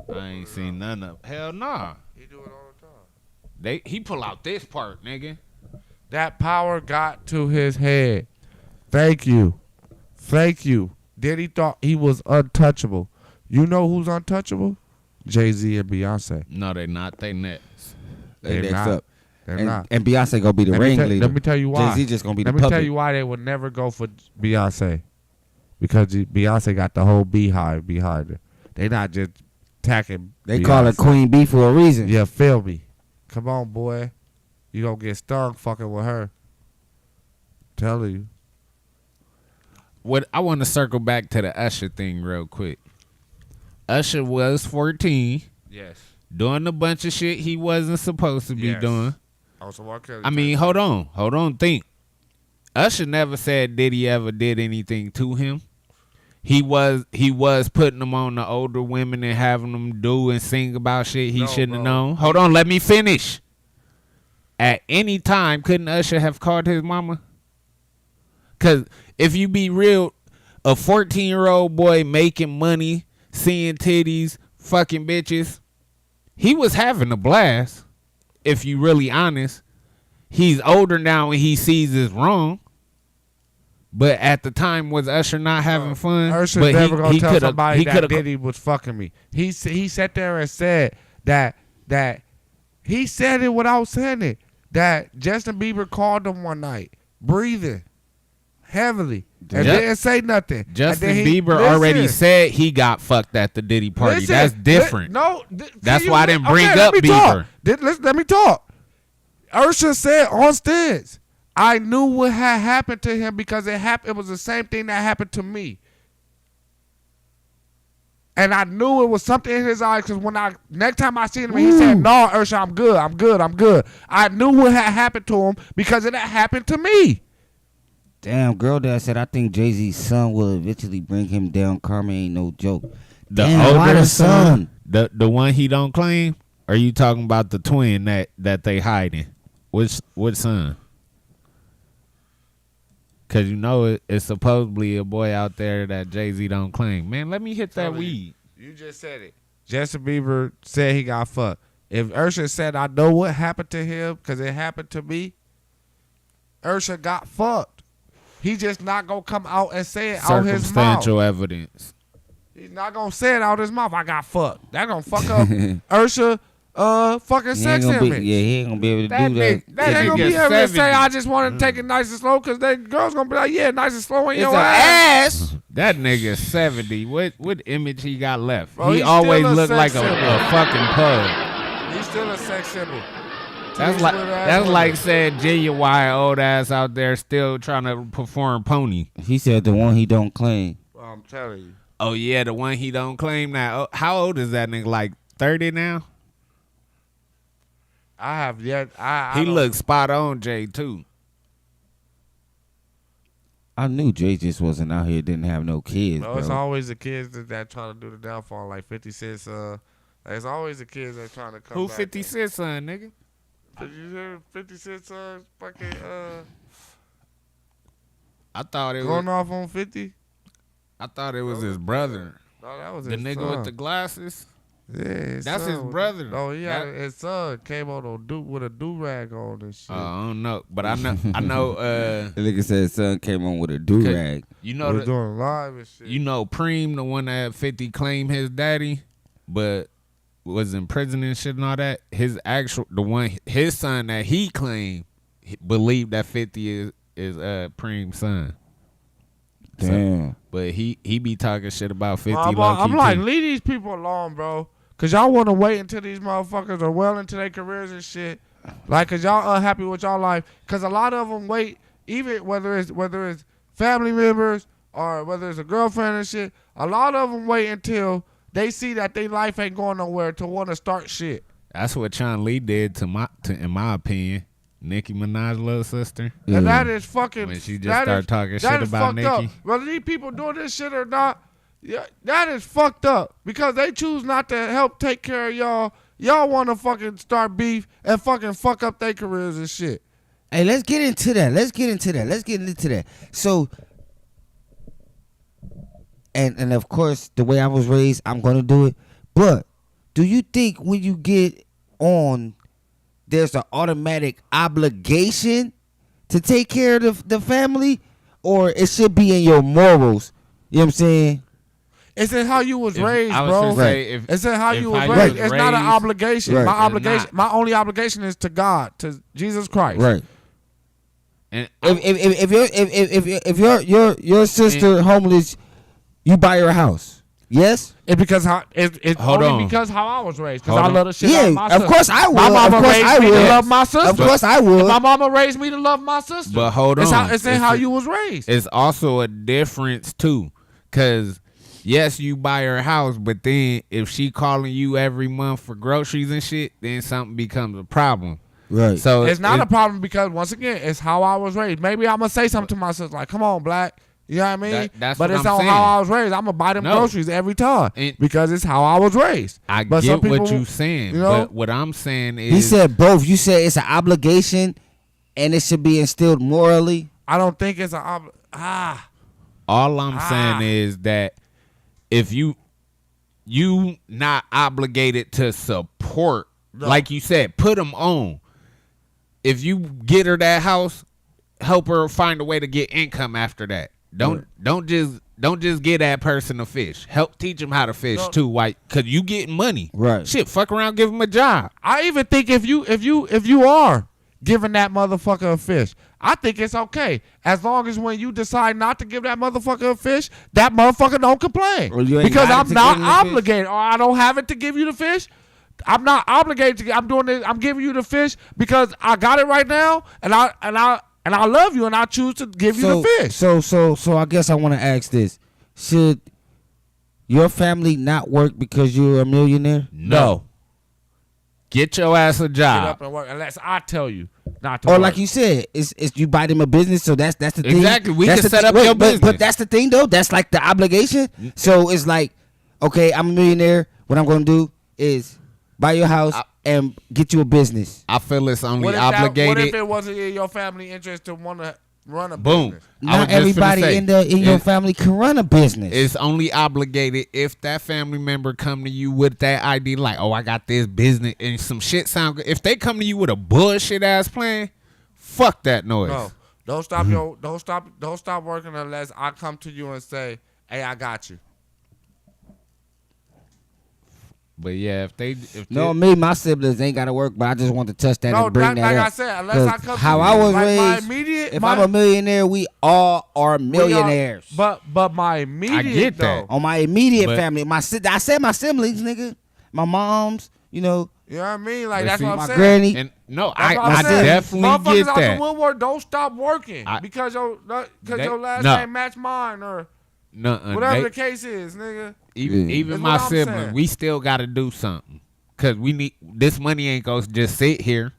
that. I ain't seen none of. Hell nah. He do it all the time. He pull out this part, nigga. That power got to his head. Thank you. Diddy thought he was untouchable. You know who's untouchable? Jay-Z and Beyonce. No, they not. They next. They next not. up. They're And, not. and Beyonce gonna be the ringleader. Let me tell you why. Jay-Z just gonna be the Let me puppet. tell you why they would never go for Beyonce. Because Beyonce got the whole beehive behind her. They not just attacking They Beyonce. call her Queen Bee for a reason. Yeah, feel me. Come on, boy. You gonna get stung fucking with her. Telling you. What I want to circle back to the Usher thing real quick. Usher was 14, Yes. doing a bunch of shit he wasn't supposed to be Yes. doing. Also, I mean, hold on, think. Usher never said Diddy ever did anything to him. He was putting them on the older women and having them do and sing about shit he No, shouldn't bro. have known. Hold on, let me finish. At any time, couldn't Usher have called his mama? Because if you be real, a 14-year-old boy making money, seeing titties, fucking bitches, he was having a blast. If you really honest, he's older now and he sees it's wrong. But at the time, was Usher not having fun? Usher But never gonna tell coulda- somebody that coulda- Diddy was fucking me. He sat there and said that he said it without saying it. That Justin Bieber called him one night, breathing heavily, and Ju- didn't say nothing. Justin And then Bieber listen, already said he got fucked at the Diddy party. listen, That's different. That's see, why I didn't bring let up me talk. Bieber. Let me talk. Usher said on stage, I knew what had happened to him because it happened. It was the same thing that happened to me. And I knew it was something in his eyes because next time I seen him, he said, "No, Usher, I'm good. I knew what had happened to him because it had happened to me. Damn, girl dad said, I think Jay-Z's son will eventually bring him down. Karma ain't no joke. The Damn, why older the son? the one he don't claim. Or are you talking about the twin that they hiding? Which son? Cause you know it's supposedly a boy out there that Jay-Z don't claim. Man, let me hit that weed. You just said it. Justin Bieber said he got fucked. If Usher said, I know what happened to him because it happened to me, Usher got fucked. He just not going to come out and say it out his mouth. Circumstantial evidence. He's not going to say it out his mouth. I got fucked. That going to fuck up Usher fucking He sex ain't gonna image. he ain't gonna be able to do that. That ain't going to nigga be able to say, 70. I just want to take it nice and slow because that girl's going to be like, yeah, nice and slow in It's your a ass. ass. That nigga 70. What image he got left? Bro, he he's always still a looked like sex a symbol. fucking pug. He's still a sex symbol. That's like saying genuine old ass out there still trying to perform pony. He said the one he don't claim. Well, I'm telling you. Oh yeah, the one he don't claim now. Oh, how old is that nigga? Like 30 now? I have yet. He looks spot on, Jay too. I knew Jay just wasn't out here, didn't have no kids, No, bro. it's always the kids that trying to do the downfall, like 50 Cent. It's always the kids that trying to come Who back. 50 Cent son, nigga? 50 Cent fucking I thought it going was. off on 50. I thought it was his brother, No, that was the his nigga son. with the glasses. Yeah, his That's son his was- brother. No, yeah, That- his son came on with a do rag on and shit. I don't know, but I know. I know. The nigga said his son came on with a do-rag. You He know was the, doing live and shit. You know Preem, the one that 50 claimed his daddy, but was in prison and shit and all that. His son that he claimed believed that 50 is Preem's son. Damn. But he be talking shit about 50 I'm low-key like, too. leave these people alone, bro. Cause y'all want to wait until these motherfuckers are well into their careers and shit. Like, cause y'all unhappy with y'all life. Cause a lot of them wait, even whether it's family members or whether it's a girlfriend and shit. A lot of them wait until they see that their life ain't going nowhere to want to start shit. That's what Chun Li did in my opinion. Nicki Minaj's little sister. Yeah. And that is fucking. When she just that started is- talking that shit is about fucked up. Nicki. Whether these people doing this shit or not, yeah, that is fucked up because they choose not to help take care of y'all. Y'all want to fucking start beef and fucking fuck up their careers and shit. Hey, let's get into that. So, and of course, the way I was raised, I'm gonna do it. But do you think when you get on, there's an automatic obligation to take care of the family, or it should be in your morals? You know what I'm saying? It's in how you was raised, I was bro. gonna say, It's in how if you was how you raised. was It's not an raised, obligation. Right. My It's obligation, not. my only obligation is to God, to Jesus Christ. Right. And If your sister homeless, you buy her a house. Yes. It's because it's Hold only on. because how I was raised. Because Hold I on. love the shit out Yeah. of my Of sister. course I would. My mama Of course raised I me would. to love my sister. Of course I And would. my mama raised me to love my sister. But hold It's, on. it's in how you was raised. It's also a difference too, cause yes, you buy her a house, but then if she calling you every month for groceries and shit, then something becomes a problem. Right. So It's not a problem because once again, it's how I was raised. Maybe I'm gonna say something to my sister like, "Come on, black." You know what I mean? That's but what it's I'm on saying. how I was raised. I'm gonna buy them No. groceries every time And- because it's how I was raised. I But get some people, what you saying, you know? but what I'm saying is He said both. You said it's an obligation, and it should be instilled morally. I don't think it's all I'm saying is that if you not obligated to support, like you said, put them on. If you get her that house, help her find a way to get income after that. Don't just get that person a fish. Help teach them how to fish too, white, cause you getting money. Right. Shit, fuck around, give them a job. I even think if you are giving that motherfucker a fish, I think it's okay as long as when you decide not to give that motherfucker a fish, that motherfucker don't complain Or you ain't because got it I'm to not give him the fish? obligated or I don't have it to give you the fish. I'm not obligated to. I'm doing this. I'm giving you the fish because I got it right now, and I love you, and I choose to give you the fish. So I guess I want to ask this: should your family not work because you're a millionaire? No. Get your ass a Get job. up and work unless I tell you not to. Or work. like you said, it's you buy them a business, so that's the thing. Exactly. We That's can the set thing. up Wait, your business. But that's the thing though. That's like the obligation. So it's like, okay, I'm a millionaire. What I'm gonna do is buy your house and get you a business. I feel it's only what if obligated. what if it wasn't in your family interest to want to run a Boom. business? I was Not just finna everybody say, in your family can run a business. It's only obligated if that family member come to you with that idea like, oh, I got this business and some shit sound good. If they come to you with a bullshit ass plan, fuck that noise. No, don't stop don't stop working unless I come to you and say, "Hey, I got you." But yeah, me, my siblings ain't gotta work, but I just want to touch that No, and bring that like up. I said, unless I 'Cause come how to I you, was like my raised, immediate, if I'm a millionaire, we all are millionaires. But my immediate, I get that. though, On my immediate But- family, I said my siblings, nigga, my moms, you know, you know what I mean? Like But that's see, what I'm my saying. granny. and no, That's what I I'm saying. definitely Motherfuckers get out that. the woodwork, don't stop working I- because your last no. name match mine or Nuh-uh. whatever They- the case is, nigga. even That's my what I'm sibling, saying. we still got to do something because we need this money ain't gonna just sit here.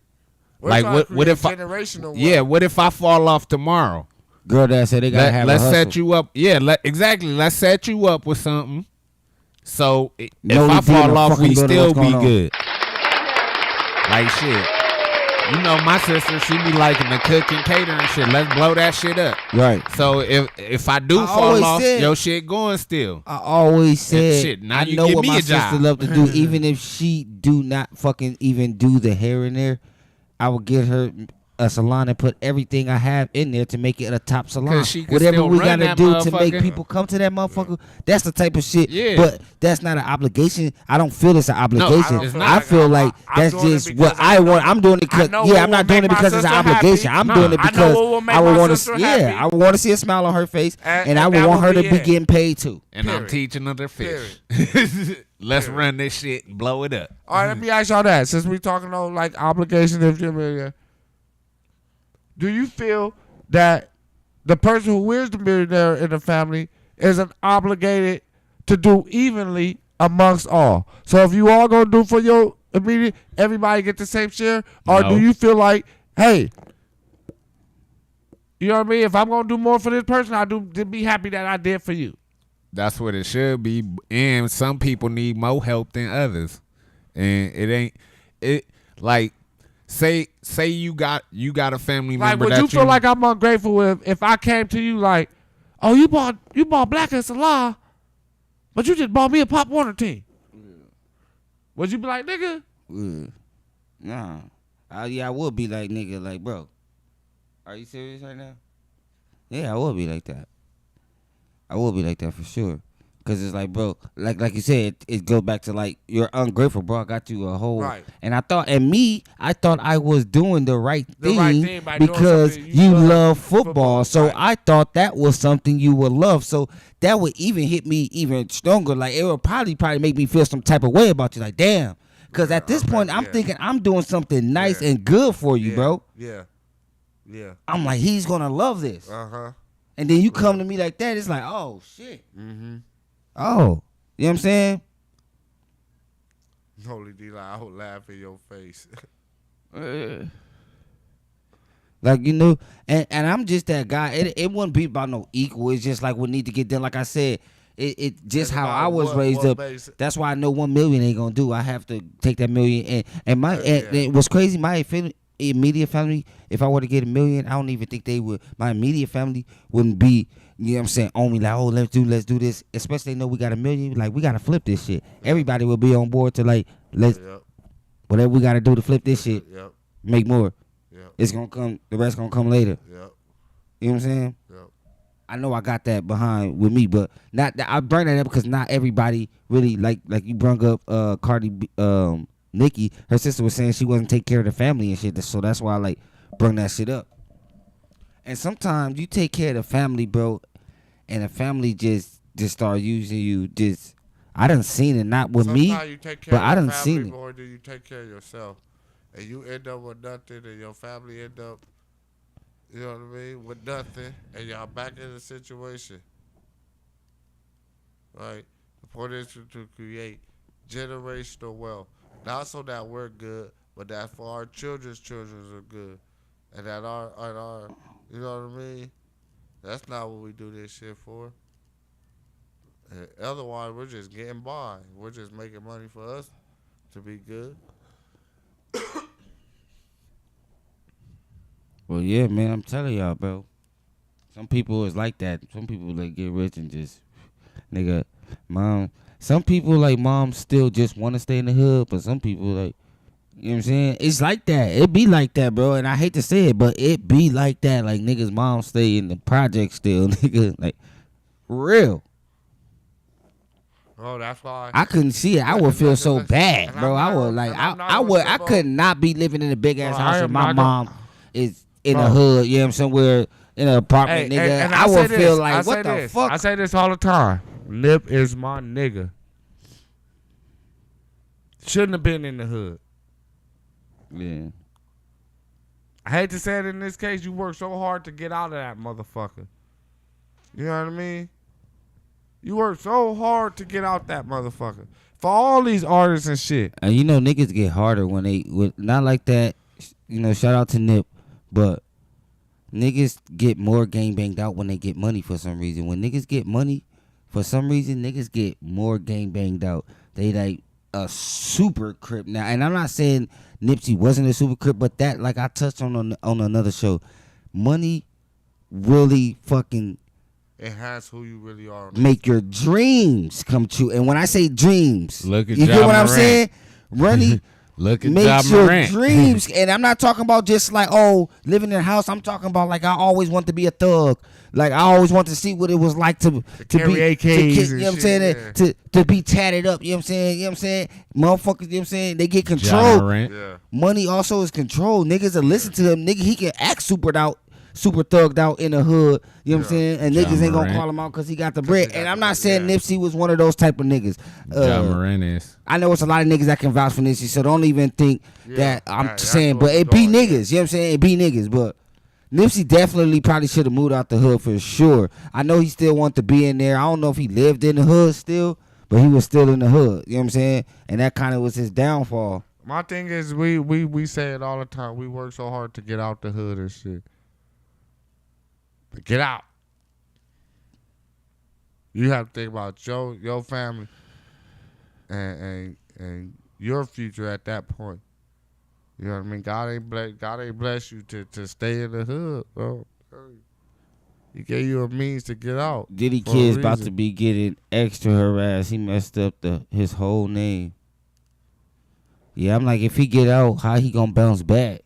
We're Like, trying what- to what create if I- generational wealth. Yeah, what if I fall off tomorrow? Girl that said they gotta have Let's a hustle. set you up. Yeah, exactly. Let's set you up with something. So if No I need to be in fall a off, fucking we building. still What's be going on? good. Like shit. You know, my sister, she be liking to cook and cater and shit. Let's blow that shit up. Right. So if I do I fall always off, said- your shit going still. I always said, shit, now I you know give what me my a job. sister love to do, even if she do not fucking even do the hair in there. I would get her a salon and put everything I have in there to make it a top salon. 'Cause she can Whatever still we run gotta that do to make motherfucker. people come to that motherfucker, that's the type of shit. Yeah. But that's not an obligation. I don't feel it's an obligation. it's feel not. I like feel like I'm that's doing it just because what I want. I'm doing it I because know yeah, what I'm not will doing it make my because it's an sister obligation. happy. I'm Nah. doing it I know because what will make I would my want to. sister Yeah, happy. I would want to see a smile on her face, and I and would that want would her to be be it. getting paid too. And I'm Period. teaching her to fish. Let's run this shit and blow it up. All right, let me ask y'all that. Since we talking about like obligations if you're a millionaire, do you feel that the person who is the millionaire in the family is obligated to do evenly amongst all? So if you all gonna do for your immediate, everybody get the same share, or No. do you feel like, hey, you know what I mean? If I'm gonna do more for this person, I do to be happy that I did for you. That's what it should be. And some people need more help than others. And it ain't it like say you got a family Like, member would that you feel like I'm ungrateful if I came to you like, oh, you bought Black and Salah, but you just bought me a Pop Warner team? Would you be like, nigga? Nah. Yeah, I would be like, nigga, like, bro, are you serious right now? Yeah, I would be like that. I would be like that for sure. Cause it's like, bro, like you said, it goes back to like you're ungrateful, bro. I got you a whole, Right. and I thought I was doing the right The thing, right thing by doing because something you you love love, football. So right. I thought that was something you would love. So that would even hit me even stronger. Like it would probably make me feel some type of way about you. Like damn, because at this point I'm thinking I'm doing something nice and good for you, bro. Yeah. I'm like he's gonna love this, and then you come to me like that. It's like oh shit. Mm-hmm. Oh, you know what I'm saying? Holy D, like, I would laugh in your face. Like, you know, and I'm just that guy. It wouldn't be about no equal. It's just like what need to get done. Like I said, it just how I was raised up. That's why I know 1 million ain't gonna do. I have to take that million. And and what's crazy, my immediate family, if I were to get $1 million, I don't even think they would. My immediate family wouldn't be, you know what I'm saying, on me like, oh, let's do this. Especially they know we got $1 million, like we gotta flip this shit. Everybody will be on board to like whatever we gotta do to flip this shit, make more. It's gonna come. The rest gonna come later. You know what I'm saying? I know I got that behind with me, but not that I bring that up because not everybody really like you brung up Nikki. Her sister was saying she wasn't take care of the family and shit, so that's why I like bring that shit up. And sometimes you take care of the family, bro, and the family just start using you. Just I done seen it, not with me, but I done seen it. More than you take care of yourself, and you end up with nothing, and your family end up, you know what I mean, with nothing, and y'all back in the situation. Right? The point is to create generational wealth, not so that we're good, but that for our children's are good, and that our you know what I mean? That's not what we do this shit for. And otherwise, we're just getting by. We're just making money for us to be good. Well, yeah, man, I'm telling y'all, bro. Some people is like that. Some people like get rich and just, nigga, mom. Some people like mom still just want to stay in the hood, but some people like, you know what I'm saying? It's like that. It be like that, bro. And I hate to say it, but it be like that. Like niggas' mom stay in the project still, nigga. Like, real. Oh, that's why I couldn't see it. I would feel so bad, bro. I would like, I could not be living in a big ass house and my mom is in the hood. You know, somewhere in an apartment, nigga. And I would feel like, what the fuck? I say this all the time. Nip is my nigga. Shouldn't have been in the hood. Yeah. I hate to say it in this case, you work so hard to get out of that motherfucker. You know what I mean? You work so hard to get out that motherfucker. For all these artists and shit. And you know niggas get harder when they not like that. You know, shout out to Nip, but niggas get more gang banged out when they get money for some reason. When niggas get money, for some reason, niggas get more gang banged out. They like a super crip now. And I'm not saying Nipsey wasn't a super crip, but that, like I touched on another show, money really fucking enhance who you really are. Make your dreams come true. And when I say dreams, look at you get what I'm saying? Money look at makes your dreams. And I'm not talking about just like, oh, living in a house. I'm talking about like I always want to be a thug. Like I always want to see what it was like to carry be AKs, you know what I'm saying? Yeah. To be tatted up, you know what I'm saying? You know what I'm saying? Motherfuckers, you know what I'm saying? They get control. Yeah. Money also is control. Niggas will listen to him. Nigga, he can act super thugged out in the hood, you know what I'm saying? And niggas ain't gonna call him out because he got the bread. And I'm not saying Nipsey was one of those type of niggas. John Moran is. I know it's a lot of niggas that can vouch for Nipsey, so don't even think that I'm saying, but it be niggas, you know what I'm saying? It be niggas, but Nipsey definitely probably should have moved out the hood for sure. I know he still wanted to be in there. I don't know if he lived in the hood still, but he was still in the hood, you know what I'm saying? And that kind of was his downfall. My thing is we say it all the time. We work so hard to get out the hood and shit. Get out. You have to think about your family and your future at that point. You know what I mean? God ain't bless you to stay in the hood, bro. He gave you a means to get out. Diddy Kid's about to be getting extra harassed. He messed up his whole name. Yeah, I'm like, if he get out, how he gonna bounce back?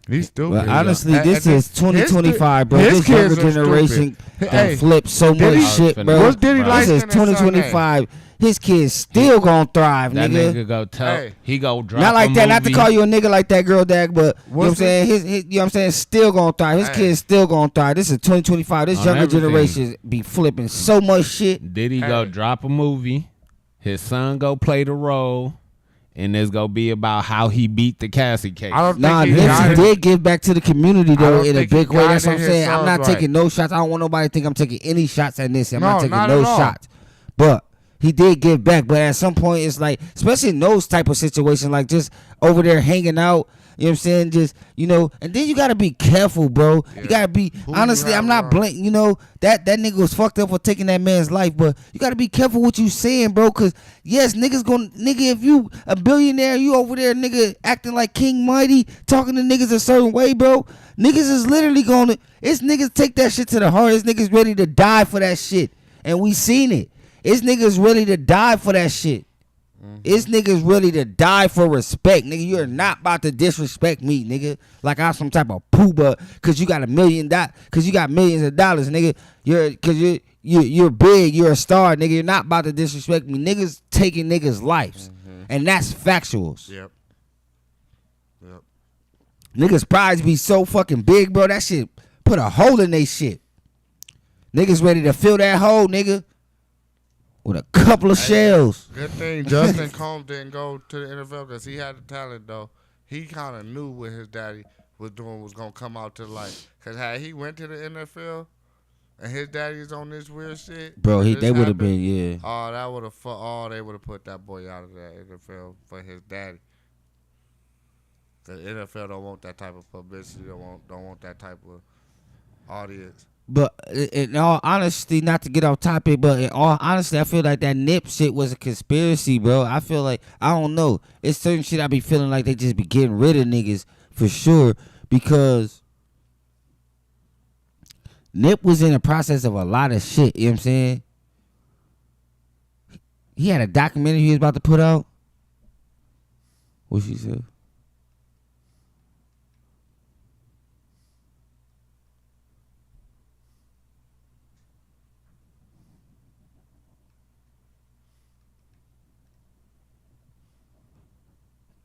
He's stupid. Well, honestly, And this then is 2025, bro. his This younger kids are generation stupid. done flipped so much Diddy- shit, bro. What's Diddy Bro. like? This is 2025. His kids still gonna thrive, That nigga. nigga go tell. Hey. He go drop Not like a that. Not to movie. call you a nigga like that, girl, dag, but you know what I'm What's saying. His you know what I'm saying. Still gonna thrive. His Hey. kids still gonna thrive. This is 2025. This On younger everything. generation be flipping so much shit. Did he go Hey. drop a movie? His son go play the role, and it's gonna be about how he beat the Cassie case. I don't Nah, think he Nipsey got it. did give back to the community though don't in a think he big way. got That's what I'm his saying. I'm songs not right. taking no shots. I don't want nobody to think I'm taking any shots at Nipsey. I'm not No, taking not no at all. shots. But he did give back. But at some point, it's like, especially in those type of situations, like just over there hanging out. You know what I'm saying? Just, you know, and then you gotta be careful, bro. Yeah. You gotta be Who honestly, you I'm have not around? blank, you know, that nigga was fucked up for taking that man's life, but you gotta be careful what you saying, bro. Cause yes, nigga, if you a billionaire, you over there, nigga, acting like King Mighty, talking to niggas a certain way, bro. Niggas is literally it's niggas take that shit to the heart. It's niggas ready to die for that shit. And we seen it. It's niggas ready to die for that shit. It's niggas ready to die for respect, nigga. You're not about to disrespect me, nigga. Like I'm some type of pooba, cause you got cause you got millions of dollars, nigga. You're big, you're a star, nigga. You're not about to disrespect me. Niggas taking niggas' lives, and that's factuals. Yep. Yep. Niggas prides be so fucking big, bro. That shit put a hole in they shit. Niggas ready to fill that hole, nigga, with a couple of shells. Good thing Justin Combs didn't go to the NFL because he had the talent, though. He kind of knew what his daddy was doing was going to come out to the light. Because had he went to the NFL and his daddy's on this weird shit. Bro, this they would have happened, been, yeah. Oh, that would have they would have put that boy out of that NFL for his daddy. The NFL don't want that type of publicity. Don't want that type of audience. But in all honesty, not to get off topic, but in all honesty, I feel like that Nip shit was a conspiracy, bro. I feel like, I don't know. It's certain shit I be feeling like they just be getting rid of niggas for sure, because Nip was in the process of a lot of shit, you know what I'm saying? He had a documentary he was about to put out. What she said?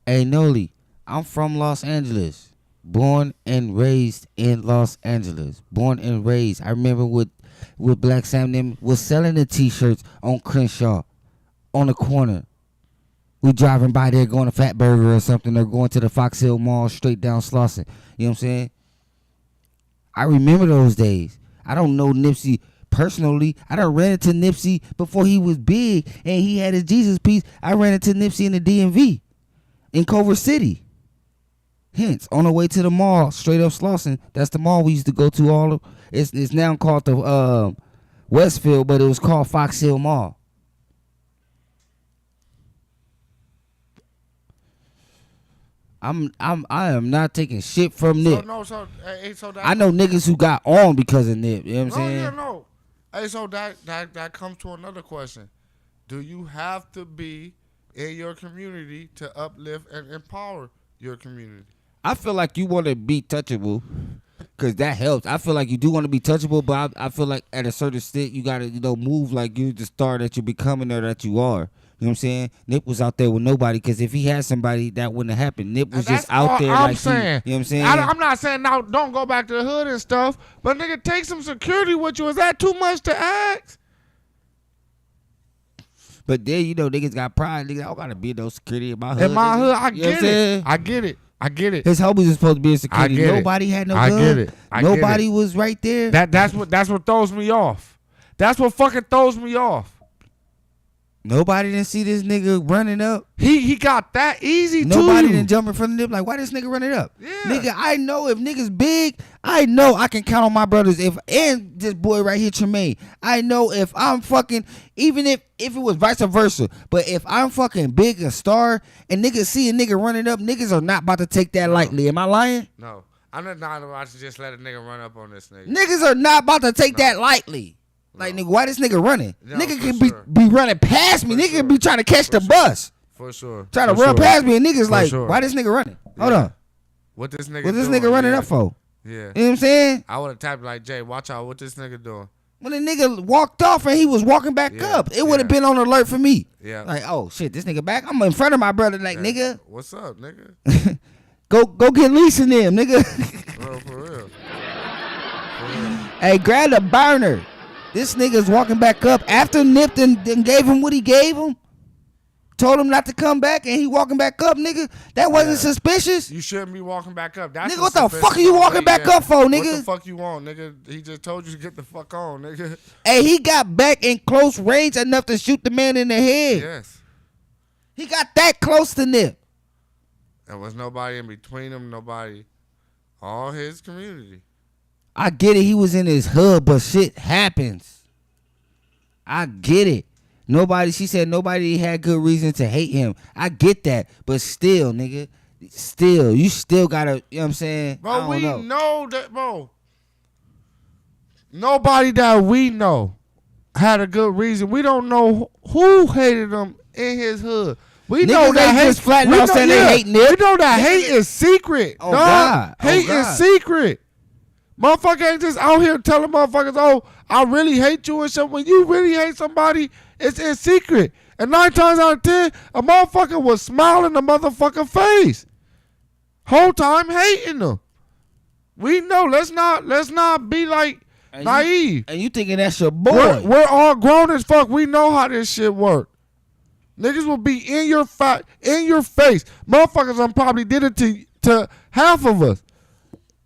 Hey, Noli, I'm from Los Angeles. Born and raised in Los Angeles. Born and raised. I remember with Black Sam them was selling the T-shirts on Crenshaw on the corner. We driving by there going to Fatburger or something, or going to the Fox Hill Mall straight down Slauson. You know what I'm saying? I remember those days. I don't know Nipsey personally. I done ran into Nipsey before he was big and he had his Jesus piece. I ran into Nipsey in the DMV. In Culver City. Hence, on the way to the mall, straight up Slauson, that's the mall we used to go to it's now called the Westfield, but it was called Fox Hill Mall. I am not taking shit from Nip. I know niggas who got on because of Nip, you know what I'm saying? Yeah, no. Hey, so that comes to another question. Do you have to be in your community to uplift and empower your community? I feel like you want to be touchable because that helps. I feel like you do want to be touchable, but I feel like at a certain extent you got to, move like you're the star that you're becoming or that you are. You know what I'm saying? Nip was out there with nobody because if he had somebody, that wouldn't have happened. Nip was just out there I'm like saying. you know what I'm saying? I'm not saying now don't go back to the hood and stuff, but nigga, take some security with you. Is that too much to ask? But then, niggas got pride. Niggas, I don't got to be no security in my hood. In my hood, I You know what I'm get saying? it. I get it. His homies was supposed to be in security. I get it. Nobody had no I gun. get it. I get Nobody it. was right there. That's what throws me off. That's what fucking throws me off. Nobody didn't see this nigga running up. He got that easy Nobody too. didn't jump in front of Nip like, why this nigga running up? Yeah. Nigga, I know if niggas big, I know I can count on my brothers. And this boy right here, Tremaine. I know if I'm fucking, even if it was vice versa, but if I'm fucking big and star and niggas see a nigga running up, niggas are not about to take that lightly. Am I lying? No, I'm not about to just let a nigga run up on this nigga. Niggas are not about to take that lightly. Like, nigga, why this nigga running? No, nigga for can sure. be running past me. For nigga sure. can be trying to catch the bus. For sure. Trying to For run sure. past me and niggas For like, sure. why this nigga running? Hold Yeah. on. What this nigga? What this doing? nigga running up for? Yeah. You know what I'm saying? I would have typed like, Jay, watch out. What this nigga doing? When the nigga walked off and he was walking back Yeah, up, it would have yeah. been on alert for me. Yeah. Like, oh shit, this nigga back. I'm in front of my brother. Like, Yeah. nigga, What's up, nigga? go get Lisa and them, nigga. Bro, for real. Hey, grab the burner. This nigga's walking back up after Nip then gave him what he gave him. Told him not to come back, and he walking back up, nigga. That wasn't suspicious. You shouldn't be walking back up. That's Nigga, what the fuck are you walking back up for, nigga? What the fuck you want, nigga? He just told you to get the fuck on, nigga. Hey, he got back in close range enough to shoot the man in the head. Yes. He got that close to Nip. There was nobody in between them, nobody. All his community. I get it. He was in his hood, but shit happens. I get it. She said nobody had good reason to hate him. I get that. But still, nigga, you still gotta, you know what I'm saying? Bro, we know that, bro. Nobody that we know had a good reason. We don't know who hated him in his hood. We know Niggas that ain't hate. just flat We out know, saying they hate Nip. We know that hate is secret. Oh, dog. God. Oh, Hate God. is secret. Motherfucker ain't just out here telling motherfuckers, oh, I really hate you and shit. When you really hate somebody, it's in secret. And 9 times out of 10, a motherfucker was smiling the motherfucker face. Whole time hating them. We know. Let's not be like naive. And you thinking that's your boy. We're all grown as fuck. We know how this shit work. Niggas will be in your face. Motherfuckers probably did it to half of us.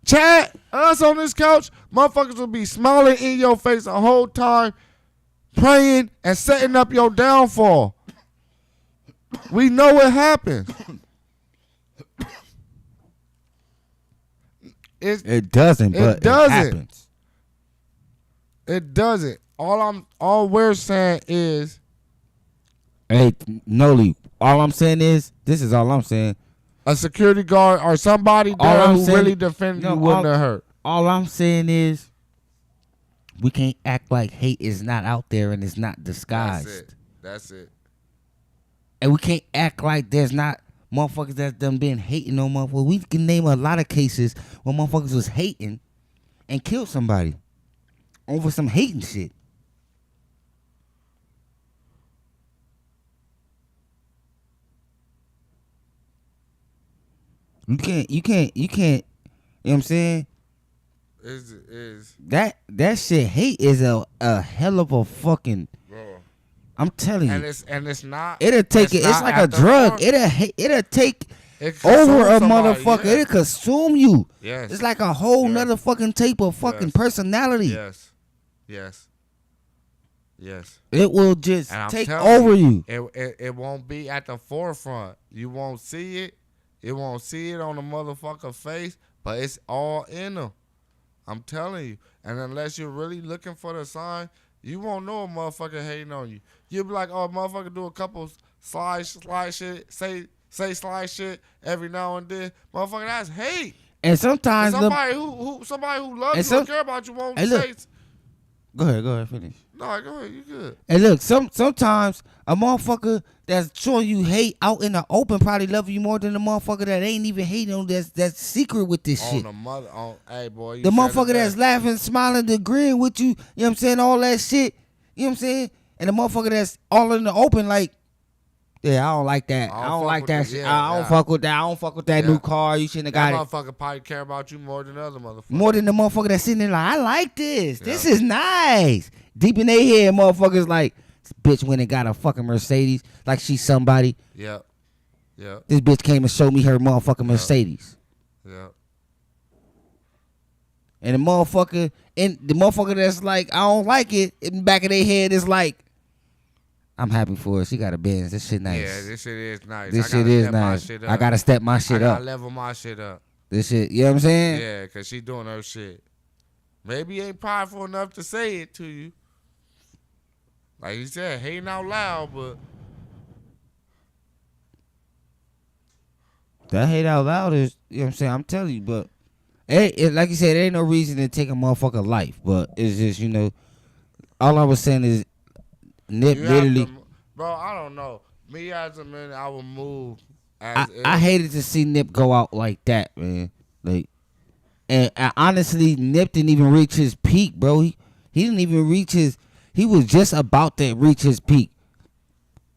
Chad, us on this couch, motherfuckers will be smiling in your face the whole time, praying and setting up your downfall. We know what happens. It doesn't, but it happens. It doesn't. All we're saying is, hey, Noli, all I'm saying is, this is all I'm saying. a security guard or somebody there who really defended you wouldn't have hurt. All I'm saying is, we can't act like hate is not out there and it's not disguised. That's it. And we can't act like there's not motherfuckers that done been hating on motherfuckers. We can name a lot of cases where motherfuckers was hating and killed somebody over some hating shit. You can't, you know what I'm saying? Is That shit, hate is a hell of a fucking, bro. I'm telling you. And it's not. It'll take it. It's not like at a the drug. front. It'll take It consumes over a somebody, motherfucker. yeah. It'll consume you. Yes. It's like a whole Yes. nother fucking type of fucking Yes. personality. Yes. It will just And I'm take telling over you. It won't be at the forefront. You won't see it. You won't see it on the motherfucker face, but it's all in them. I'm telling you. And unless you're really looking for the sign, you won't know a motherfucker hating on you. You'll be like, oh, motherfucker do a couple slide shit, say slide shit every now and then. Motherfucker, that's hate. And sometimes And somebody who loves you and care about you won't Hey, look. say. Go ahead, finish. No, go ahead, you good. And look, sometimes a motherfucker that's showing you hate out in the open probably love you more than the motherfucker that ain't even hating on that's secret with this shit. Hey boy, you The said motherfucker it that's best. laughing, smiling, agreeing with you, you know what I'm saying, all that shit, you know what I'm saying? And the motherfucker that's all in the open like, yeah, I don't like that. I don't like that shit. I don't fuck with that. I don't fuck with that new car. You shouldn't have That got it. motherfucker probably care about you more than other motherfuckers. More than the motherfucker that's sitting there like, I like this. This is nice. Deep in their head, motherfuckers like, this bitch went and got a fucking Mercedes like she's somebody. Yep. This bitch came and showed me her motherfucking Mercedes. Yep. And the motherfucker that's like, I don't like it, in the back of their head is like, I'm happy for her. She got a Benz. This shit nice. Yeah, this shit is nice. This shit is nice. I gotta step my shit I up. gotta level my shit up. This shit, you know what I'm saying? Yeah, cause she doing her shit. Maybe you ain't prideful enough to say it to you. Like you said, hating out loud, but That hate out loud is, you know what I'm saying? I'm telling you, but like you said, there ain't no reason to take a motherfucker life. But it's just, you know, all I was saying is Nip you literally. have to, bro, I don't know. Me as a man, I would move. As I hated to see Nip go out like that, man. Like, and honestly, Nip didn't even reach his peak, bro. He didn't even reach his. He was just about to reach his peak.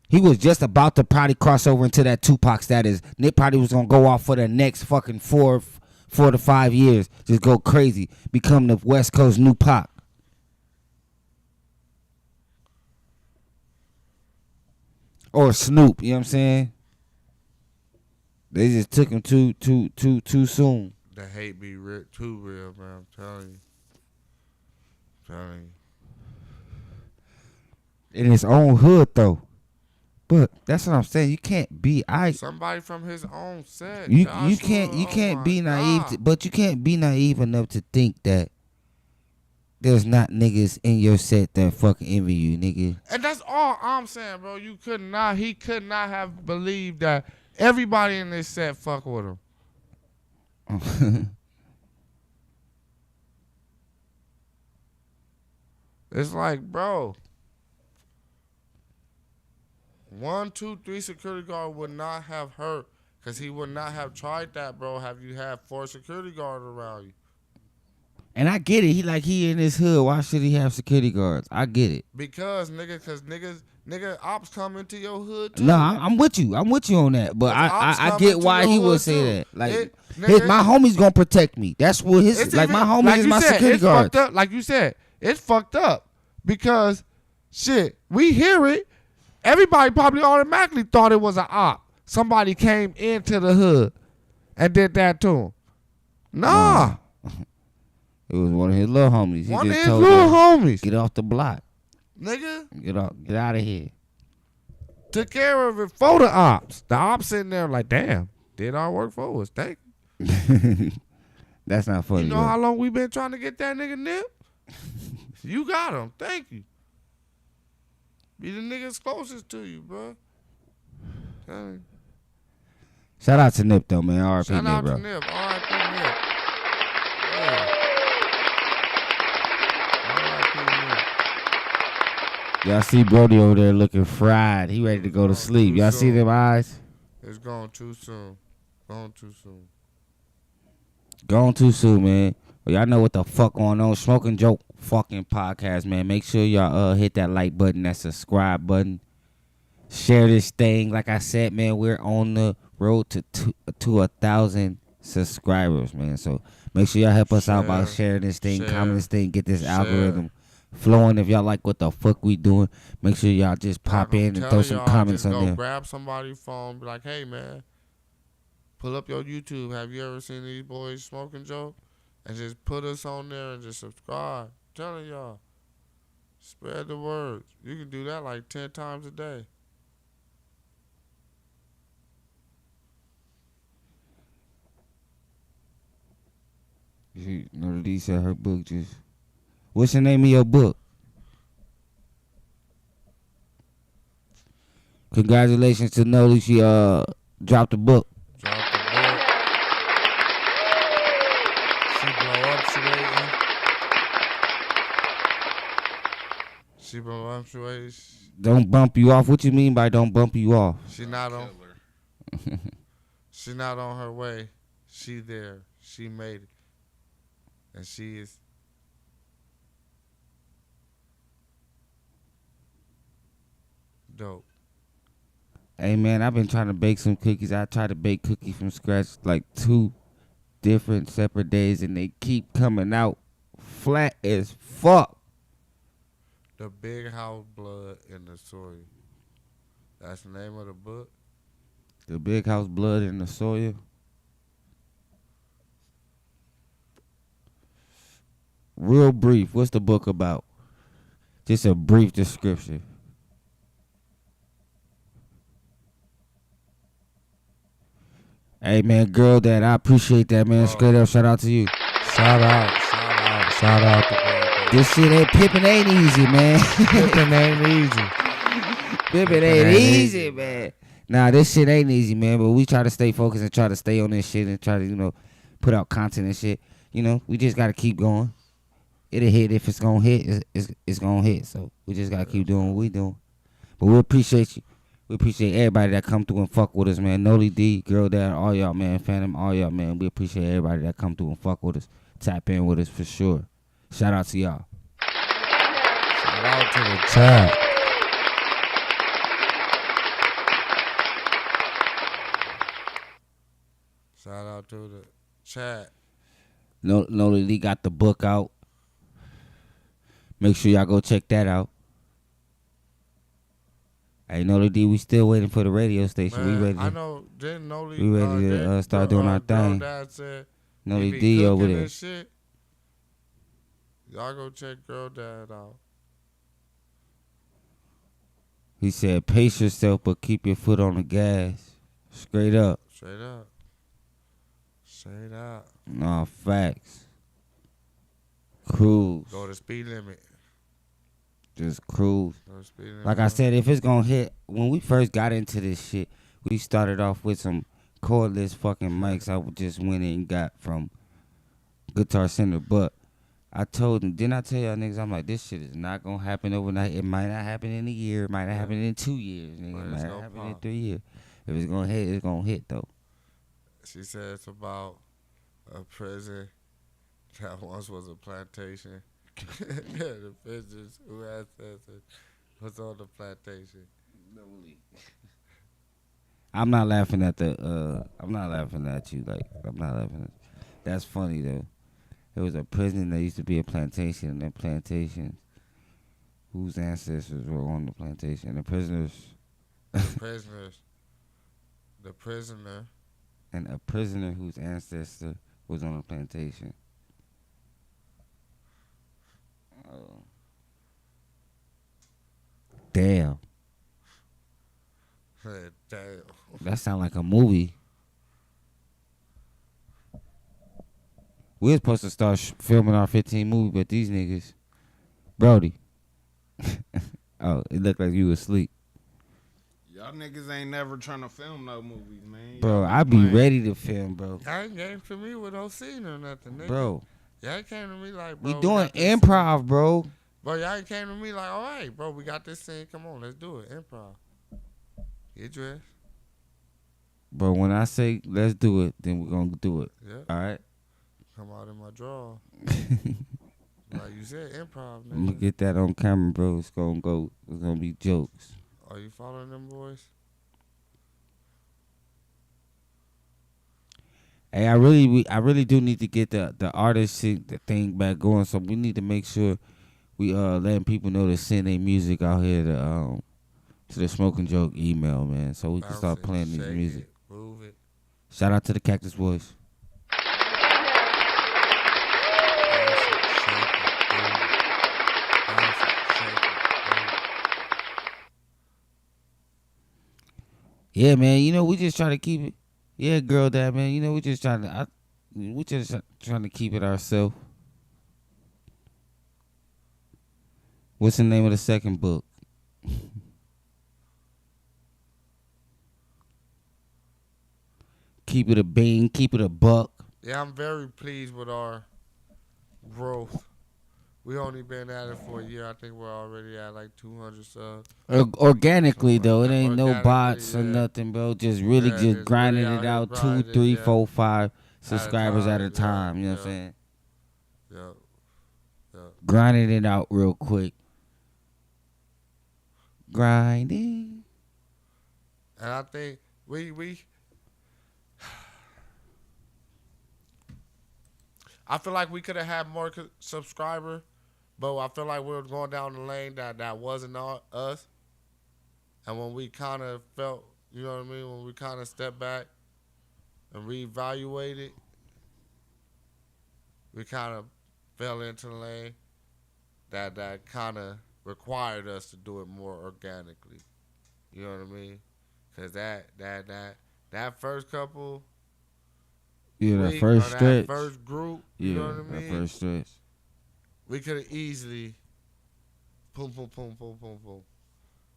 He was just about to probably cross over into that Tupac status. Nip probably was gonna go off for the next fucking 4 to 5 years. Just go crazy, become the West Coast new Pac. Or Snoop, you know what I'm saying? They just took him too soon. The hate be too real, man. I'm telling you. In his own hood, though. But that's what I'm saying. You can't be somebody from his own set. You Joshua, can't be naive, but you can't be naive enough to think that there's not niggas in your set that fucking envy you, nigga. And that's all I'm saying, bro. He could not have believed that everybody in this set fuck with him. It's like, bro, 1, 2, 3 security guard would not have hurt because he would not have tried that, bro. Have you had 4 security guards around you? And I get it. He in his hood. Why should he have security guards? I get it. Because nigga, ops come into your hood too. No, I'm with you. I'm with you on that. But I get why he would say that. Like, my homie's gonna protect me. That's what his my homie is my security guard. Like you said, it's fucked up because shit. We hear it. Everybody probably automatically thought it was an op. Somebody came into the hood and did that to him. Nah. It was one of his little homies. One of his little homies. Get off the block. Nigga. Get out of here. Took care of it for the ops. The ops sitting there like, damn, did our work for us. Thank you. That's not funny. You know how long we been trying to get that nigga Nip? You got him. Thank you. Be the niggas closest to you, bro. Shout out to Nip, though, man. R.I.P. Shout Nip, out bro. to Nip. R.I.P. Nip. Yeah. Y'all see Brody over there looking fried. He ready to go to sleep. Y'all see them eyes? It's gone too soon. Gone too soon, man. Well, y'all know what the fuck going on. Smoking Joke fucking podcast, man. Make sure y'all hit that like button, that subscribe button. Share this thing. Like I said, man, we're on the road to 1,000 subscribers, man. So make sure y'all help us out by sharing this thing, comment this thing, get this algorithm flowing. If y'all like what the fuck we doing, make sure y'all just pop in and throw some comments on there. Grab somebody's phone, be like, hey man, pull up your YouTube. Have you ever seen these boys Smoking Joke? And just put us on there and just subscribe. Telling y'all, spread the word. You can do that like 10 times a day. You know, D said her book just. What's the name of your book? Congratulations to Noli. She dropped a book. She blow up shooting. She blow up shooting. Don't bump you off. What you mean by don't bump you off? She not on. She not on her way. She there. She made it. And she is. Dope. Hey man, I've been trying to bake some cookies. I tried to bake cookies from scratch like 2 different separate days, and they keep coming out flat as fuck. The Big House Blood in the Soil. That's the name of the book. The Big House Blood in the Soil. Real brief. What's the book about? Just a brief description. Hey man, girl, that I appreciate that, man. Straight up, shout out to you. Shout out to girl. This shit ain't pimping ain't easy, man. Pimping ain't easy. Pimping ain't easy, man. Nah, this shit ain't easy, man. But we try to stay focused and try to stay on this shit and try to, put out content and shit. We just gotta keep going. It'll hit if it's gonna hit. It's gonna hit. So we just gotta keep doing what we doing. But we appreciate you. We appreciate everybody that come through and fuck with us, man. Noli D, Girl Dad, all y'all, man. Phantom, all y'all, man. We appreciate everybody that come through and fuck with us. Tap in with us for sure. Shout out to y'all. Shout out to the chat. Shout out to the chat. Noli D got the book out. Make sure y'all go check that out. Hey, Noli D, we still waiting for the radio station. Man, we ready. I know. Didn't Noli? We ready to start doing our thing. Dad said Noli he be D over cooking there. and shit. Y'all go check Girl Dad out. He said, pace yourself, but keep your foot on the gas. Straight up. Straight up. Straight up. No, facts. Cruise. Go to speed limit. Just cruise. Go to speed limit. Like I said, if it's gonna hit, when we first got into this shit, we started off with some cordless fucking mics I just went in and got from Guitar Center. But I told them, didn't I tell y'all niggas, I'm like, this shit is not gonna happen overnight. It might not happen in a year. It might not happen in 2 years. Nigga. It might not happen in 3 years. If it's gonna hit, it's gonna hit though. She said it's about a prison that once was a plantation. The prisoners who ancestors was on the plantation. I'm not laughing at I'm not laughing at you. Like, I'm not laughing at That's funny though. There was a prison that used to be a plantation, and that plantation whose ancestors were on the plantation. The prisoners. The prisoner. And a prisoner whose ancestor was on the plantation. Damn. Damn. That sound like a movie. We was supposed to start filming our 15 movie, but these niggas, Brody. Oh, it looked like you was asleep. Y'all niggas ain't never trying to film no movies, man. Bro, I be ready to film, bro. Y'all ain't came to me with no scene or nothing, nigga. Bro, Y'all came to me like, bro. we doing improv, bro. Bro, y'all came to me like, all right, bro, we got this scene. Come on, let's do it. Improv. Get dressed. Bro, when I say let's do it, then we're going to do it. Yeah. All right? Come out in my drawer. Like you said, improv, nigga. I'm going to get that on camera, bro. It's going to go. It's going to be jokes. Are you following them boys? Hey, I really do need to get the artist shit, the thing back going. So we need to make sure we letting people know to send their music out here to the Smoking Joke email, man, so we can start playing this music. It, move it. Shout out to the Cactus Boys. Yeah, man. You know, we just try to keep it. Yeah, Girl Dad, man. You know, we just trying to keep it ourselves. What's the name of the second book? Keep it a bean, keep it a buck. Yeah, I'm very pleased with our growth. We only been at it for a year. I think we're already at like 200 subs. Organically though, it ain't no Organically, bots or yeah. nothing, bro. Just really Yeah, just just grinding really it out out, here 2, grinding, 3, yeah. 4, 5 subscribers at a time, time. You know yeah, what I'm saying? Yeah. Grinding it out real quick. Grinding. And I think we I feel like we could have had more subscribers, but I feel like we were going down the lane that wasn't us. And when we kind of felt, you know what I mean, when we kind of stepped back and reevaluated, we kind of fell into the lane that kind of required us to do it more organically. You know what I mean? Because that first couple. Yeah, that first stretch. That first group. You know what I mean? That first stretch. We could have easily, boom,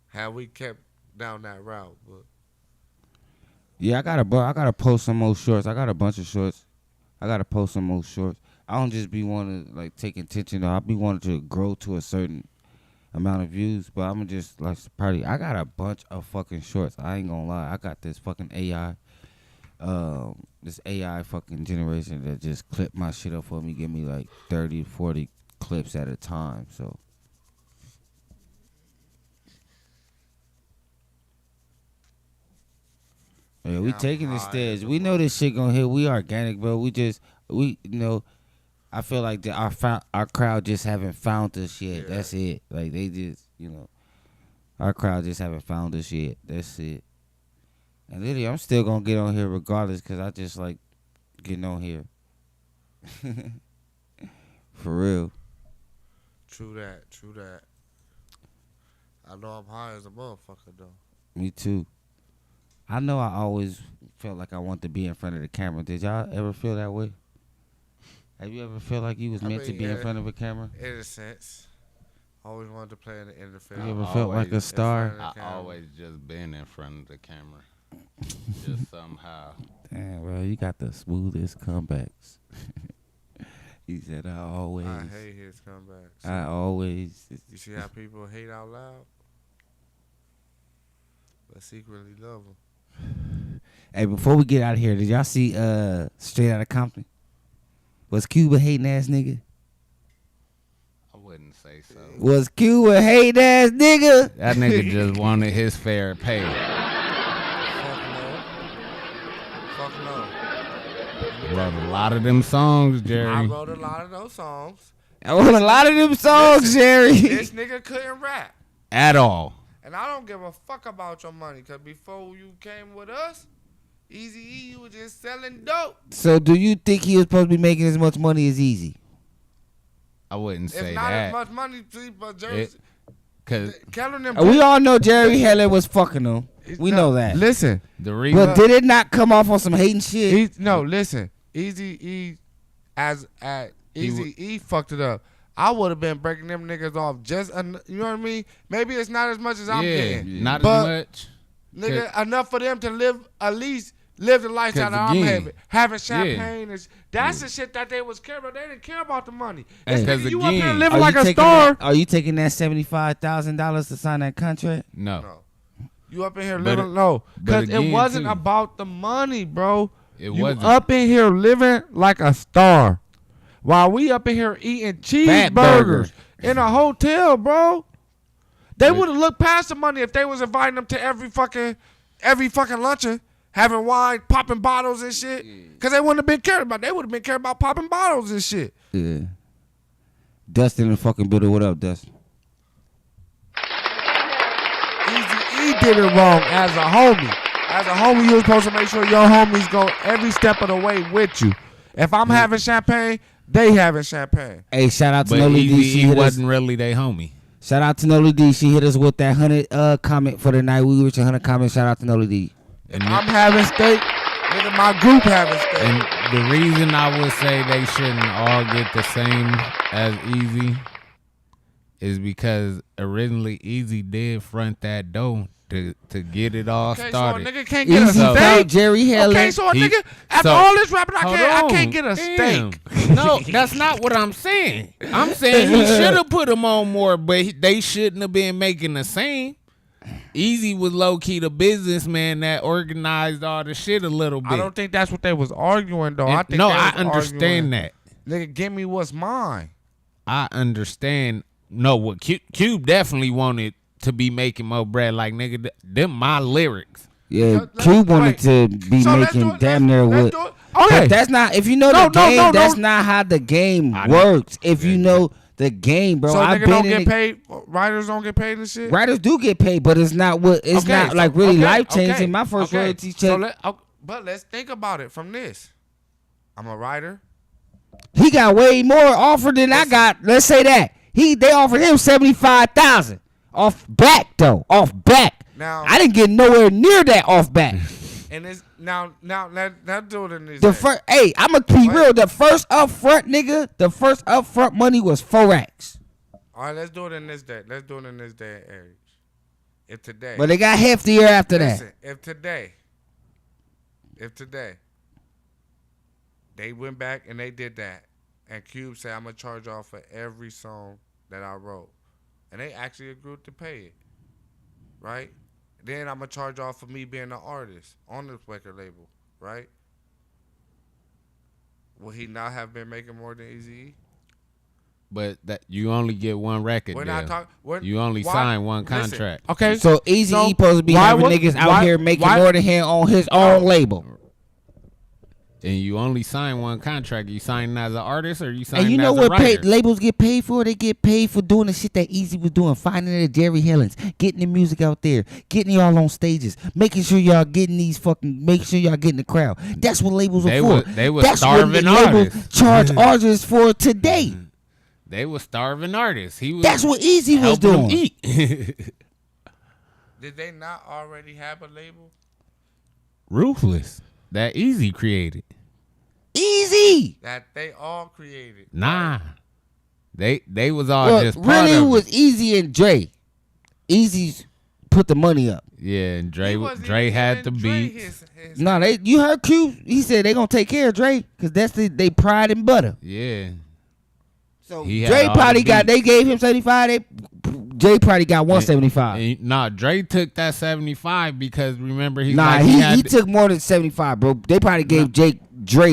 had we kept down that route. But yeah, I gotta post some more shorts. I got a bunch of shorts. I gotta post some more shorts. I don't just be wanting to like take attention. I be wanting to grow to a certain amount of views, but I'm just like party. I got a bunch of fucking shorts. I ain't gonna lie. I got this fucking AI, this AI fucking generation that just clip my shit up for me, give me like 30, 40 clips at a time. So. Yeah, we I'm taking the high steps. as a We know this shit gonna hit. We organic, bro. I feel like our crowd just haven't found us yet. Yeah. That's it. Like they just, our crowd just haven't found us yet. That's it. And literally, I'm still gonna get on here regardless, cause I just like getting on here. For real. True that. I know I'm high as a motherfucker though. Me too. I know I always felt like I wanted to be in front of the camera. Did y'all ever feel that way? Have you ever felt like you was meant to be in front of a camera? In a sense. Always wanted to play in the film. You ever felt like a star? I always just been in front of the camera. Just somehow. Damn, bro, you got the smoothest comebacks. He said, I hate his comebacks. You see how people hate out loud? But secretly love them. Hey, before we get out of here, did y'all see Straight Outta Compton? Was Cuba hating ass nigga? I wouldn't say so. Was Cuba hating ass nigga? That nigga just wanted his fair pay. Fuck no. Wrote a lot of them songs, Jerry. I wrote a lot of those songs. I wrote a lot of them songs, Jerry. This nigga couldn't rap. At all. And I don't give a fuck about your money, because before you came with us, Eazy-E, you was just selling dope. So do you think he was supposed to be making as much money as Easy? I wouldn't say If not that. as much money, but Jersey. Cause We all know Jerry Heller was fucking him. We know that. Listen. the reason But did it not come off on some hating shit? Listen. Eazy-E, Eazy-E fucked it up. I would have been breaking them niggas off you know what I mean? Maybe it's not as much as I'm getting. Not but, as much. Nigga, enough for them to live the lifestyle that I'm having champagne. That's the shit that they was caring about. They didn't care about the money. Hey, Nigga, you up here again, living like a star. Are you taking that $75,000 to sign that contract? No. You up in here living low. Because it wasn't about the money, bro. It you wasn't. up in here living like a star. While we up in here eating cheeseburgers in a hotel, bro. They would have looked past the money if they was inviting them to every fucking luncheon, having wine, popping bottles and shit. Because they wouldn't have been caring about it. They would have been caring about popping bottles and shit. Yeah. Dustin in the fucking building. What up, Dustin? Eazy-E did it wrong as a homie. As a homie, you're supposed to make sure your homies go every step of the way with you. If I'm having champagne, they having champagne. Hey, shout out to But Noli D. She Eazy-E hit us. wasn't really they homie. Shout out to Noli D. She hit us with that 100 comment for the night. We reached 100 comments. Shout out to Noli D. And I'm having steak. Nigga, my group having steak. And the reason I would say they shouldn't all get the same as Easy is because originally Easy did front that dough to get it all started. So a nigga can't get a Easy steak. found Jerry Heller. Okay, so a nigga, after so- all this rapping, I Hold can't on. get a Damn. steak. No, that's not what I'm saying. I'm saying he should have put him on more, but they shouldn't have been making the same. Easy was low key the businessman that organized all the shit a little bit. I don't think that's what they was arguing though. I think no, they was I understand arguing, that. Nigga, give me what's mine. I understand. No, what Cube definitely wanted to be making more bread. Like nigga, them my lyrics. Yeah, Let's- Cube wanted wait. to be So let's do making it. damn near Let's what. do it. Okay. But that's not. If you know No, the no, game, no, that's no. not how the game I know. works. If you know the game, bro, So I've nigga been don't in get it. paid. Writers don't get paid and shit. Writers do get paid, but it's not what. It's Okay, not so- like really okay, life changing. okay, My first okay. royalty check. But let's think about it from this. I'm a writer. He got way more offer than I got. Let's say that they offered him 75,000 off back though. Off back. Now I didn't get nowhere near that off back. and it's now let's do it in this. The first, hey, I'm gonna be real. The first upfront, nigga, the first upfront money was 4x. All right, let's do it in this day. Let's do it in this day and age. If today, But they got heftier after listen, that. if today, they went back and they did that, and Cube said, "I'm gonna charge y'all for every song that I wrote." and they actually agreed to pay it, right? Then I'm gonna charge off for me being an artist on this record label, right? Will he not have been making more than Eazy-E? But that you only get one record We're deal. not talking. You only sign one contract. Okay, So Eazy-E supposed to be why having would- niggas out why- here making why- more than him on his own label. And you only sign one contract. You sign as an artist or you sign And you know as a what writer. labels get paid for? They get paid for doing the shit that Eazy was doing, finding the Jerry Hellens, getting the music out there, getting y'all on stages, making sure y'all getting making sure y'all getting the crowd. That's what labels They are for. they were That's what starving the labels artists. charge artists for today. They were starving artists. He was That's what Eazy was helping them doing. eat. Did they not already have a label? Ruthless. That Easy created. Easy. That they all created. Nah. They was all Well, just part really, of it was Easy and Dre. Easy's put the money up. Yeah, and He wasn't Dre even had the giving Dre beats. his- No, you heard Q. He said they gonna take care of Dre because that's they pride and butter. Yeah. So He had Dre all probably the got. beats. They gave him 75. Jay probably got 175. Nah, Dre took that 75 because remember he Nah, like, he took more than 75, bro. They probably gave Dre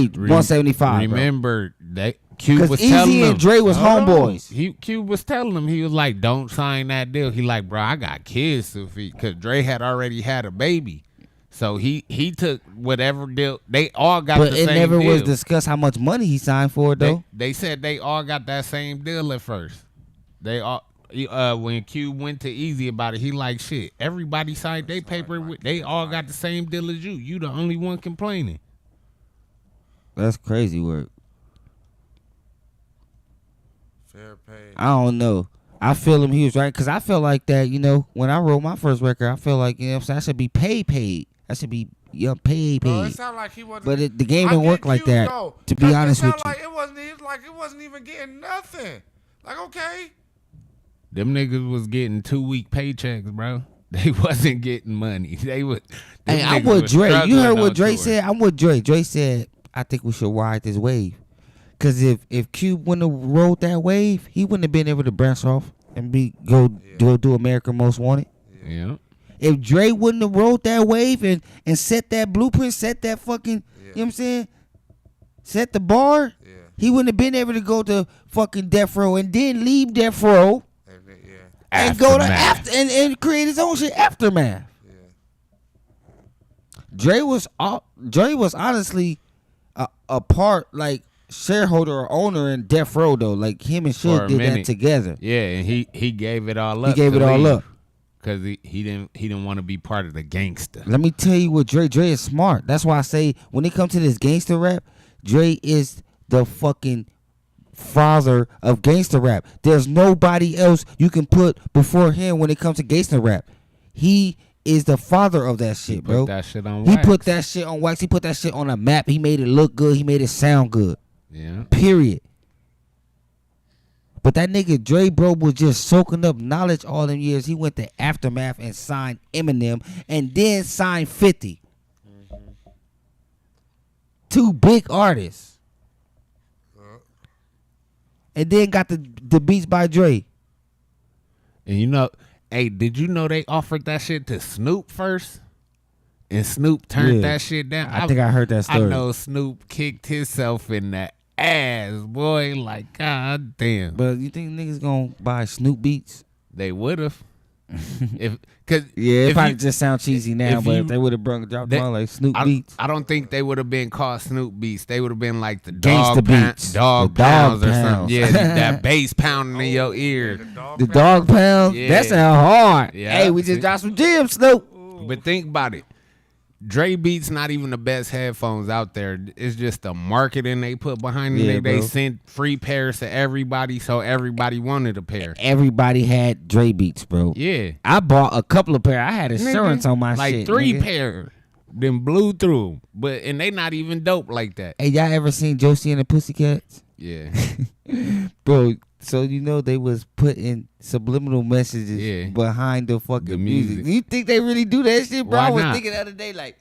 175. Remember that Q because was telling Easy him. and Dre was Hold on. homeboys. Q was telling him, he was like, don't sign that deal. He like, bro, I got kids to feed, because Dre had already had a baby. So he took whatever deal. They all got But the it same never deal. was discussed how much money he signed for it, though. They said they all got that same deal at first. They all when Q went to Easy about it, he like, shit, everybody signed their paper. They all got the same deal as you. You the only one complaining. That's crazy work. Fair pay. I don't know. I feel him. He was right because I felt like that. You know, when I wrote my first record, I feel like I should be paid. I should be paid. Bro, it sounded like he wasn't. But the game I don't get work like Q, that. though, To be 'cause honest it with sounded you. like it wasn't even getting nothing. Like, okay. Them niggas was getting 2-week paychecks, bro. They wasn't getting money. They was. them Hey, I'm niggas with was Dre. You struggling heard on what Dre tour. said? I'm with Dre. Dre said, I think we should ride this wave. Because if Cube wouldn't have rode that wave, he wouldn't have been able to branch off and go do America Most Wanted. Yeah. If Dre wouldn't have rode that wave and set that blueprint, set that fucking, you know what I'm saying? Set the bar, he wouldn't have been able to go to fucking Death Row and then leave Death Row and go to and create his own shit, Aftermath. Dre was honestly a part, like, shareholder or owner in Death Row, though. Like, him and For Suge a did minute. that together. Yeah, and he gave it all up. He gave it all up. Because he didn't want to be part of the gangster. Let me tell you what Dre is smart. That's why I say when it comes to this gangster rap, Dre is the fucking father of gangster rap. There's nobody else you can put before him when it comes to gangster rap. He is the father of that shit, bro. Put that shit on He wax. put that shit on wax. He put that shit on a map. He made it look good. He made it sound good. Yeah. Period. But that nigga Dre, bro, was just soaking up knowledge all them years. He went to Aftermath and signed Eminem and then signed 50. Two big artists. And then got the beats by Dre. And you know, hey, did you know they offered that shit to Snoop first? And Snoop turned Yeah. that shit down. I think I heard that story. I know Snoop kicked himself in the ass, boy. Like, god damn. But you think niggas gonna buy Snoop beats? They would have. Cause Yeah, it if probably you- just sound cheesy now, if but you- if they would have dropped they- on like Snoop I, beats. I don't think they would have been called Snoop beats. They would have been like the Gangsta dog beats. dog The dog pounds or something. pounds. Yeah, that bass pounding in your ear. The dog pound? Yeah. That sound hard. Yeah. Hey, we just dropped some gems, Snoop. But think about it. Dre beats not even the best headphones out there. It's just the marketing they put behind Yeah, it. They bro. sent free pairs to everybody, so everybody wanted a pair. Everybody had Dre beats, bro. Yeah. I bought a couple of pair. I had insurance Nigga, on my like shit. 3 nigga. pair. Then blew through 'em. But and they not even dope like that. Hey, y'all ever seen Josie and the Pussycats? Yeah. Bro, so you know they was putting subliminal messages Yeah. behind the fucking The music. music. You think they really do that shit, bro? Why I was not? thinking the other day, like,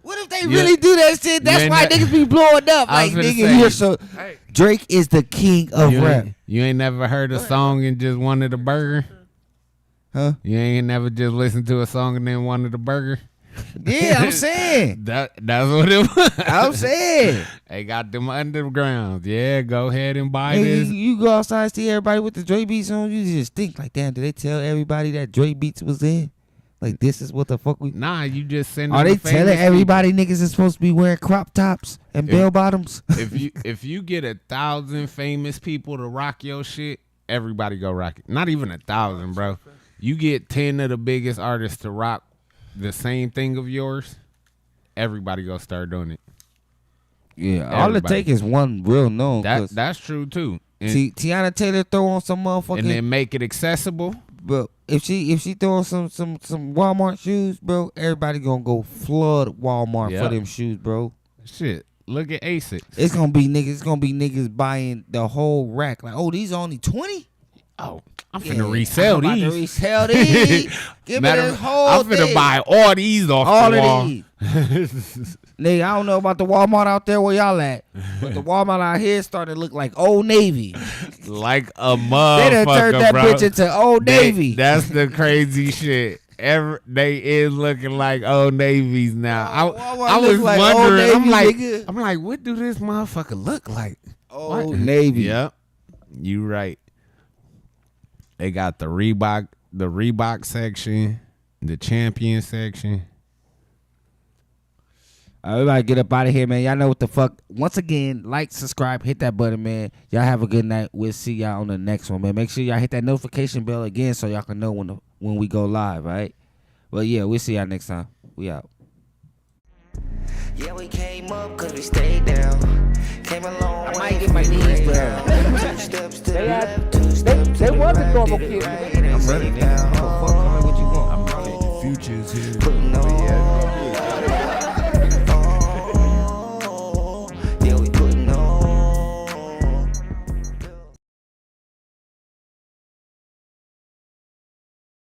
what if they You really ain't- do that shit? That's ain't why ne- niggas be blowing up. I Like, was finna nigga, say- you're so... Hey, Drake is the king of rap. You ain't never heard a song and just wanted a burger? Huh? You ain't never just listened to a song and then wanted a burger? Yeah, I'm saying. That's what it was. I'm saying. They got them undergrounds. Yeah, go ahead and buy Hey, this. you go outside, see everybody with the Dre beats on, you just think like, damn, did they tell everybody that Dre beats was in? Like, this is what the fuck we... Nah, you just send them Are they to famous telling everybody people. niggas is supposed to be wearing crop tops and bell bottoms? If you get 1,000 famous people to rock your shit, everybody go rock it. Not even 1,000, bro. You get 10 of the biggest artists to rock the same thing of yours, everybody go start doing it. Yeah, all it take is one real known. That's true too. And, Tiana Taylor throw on some motherfucking... and then make it accessible. Bro, if she throw on some Walmart shoes, bro, everybody gonna go flood Walmart for them shoes, bro. Shit, look at Asics. It's gonna be niggas buying the whole rack. Like, oh, these are only 20? Oh, I'm finna resell I'm about these. to resell these. Give me the whole I'm finna thing. buy all these off All the wall. of these. Nigga, I don't know about the Walmart out there where y'all at, but the Walmart out here starting to look like Old Navy. Like a motherfucker, They done turned that bro. bitch into Old Navy. That's the crazy shit. They is looking like Old Navies now. I was look like wondering. Old Navy, I'm like, what do this motherfucker look like? Old Navy. Yep, you right. They got the Reebok section, the Champion section. Everybody get up out of here, man. Y'all know what the fuck. Once again, like, subscribe, hit that button, man. Y'all have a good night. We'll see y'all on the next one, man. Make sure y'all hit that notification bell again so y'all can know when we go live, all right? Well, yeah, we'll see y'all next time. We out. Yeah, we came up cause we stayed down. Came a long way. I might get my knees down. 2 steps to the left, 2 steps to the They was a right, normal did it kid. right, and I'm ready sit now. down. Fuck, call me what you want. Future's here. Putting on.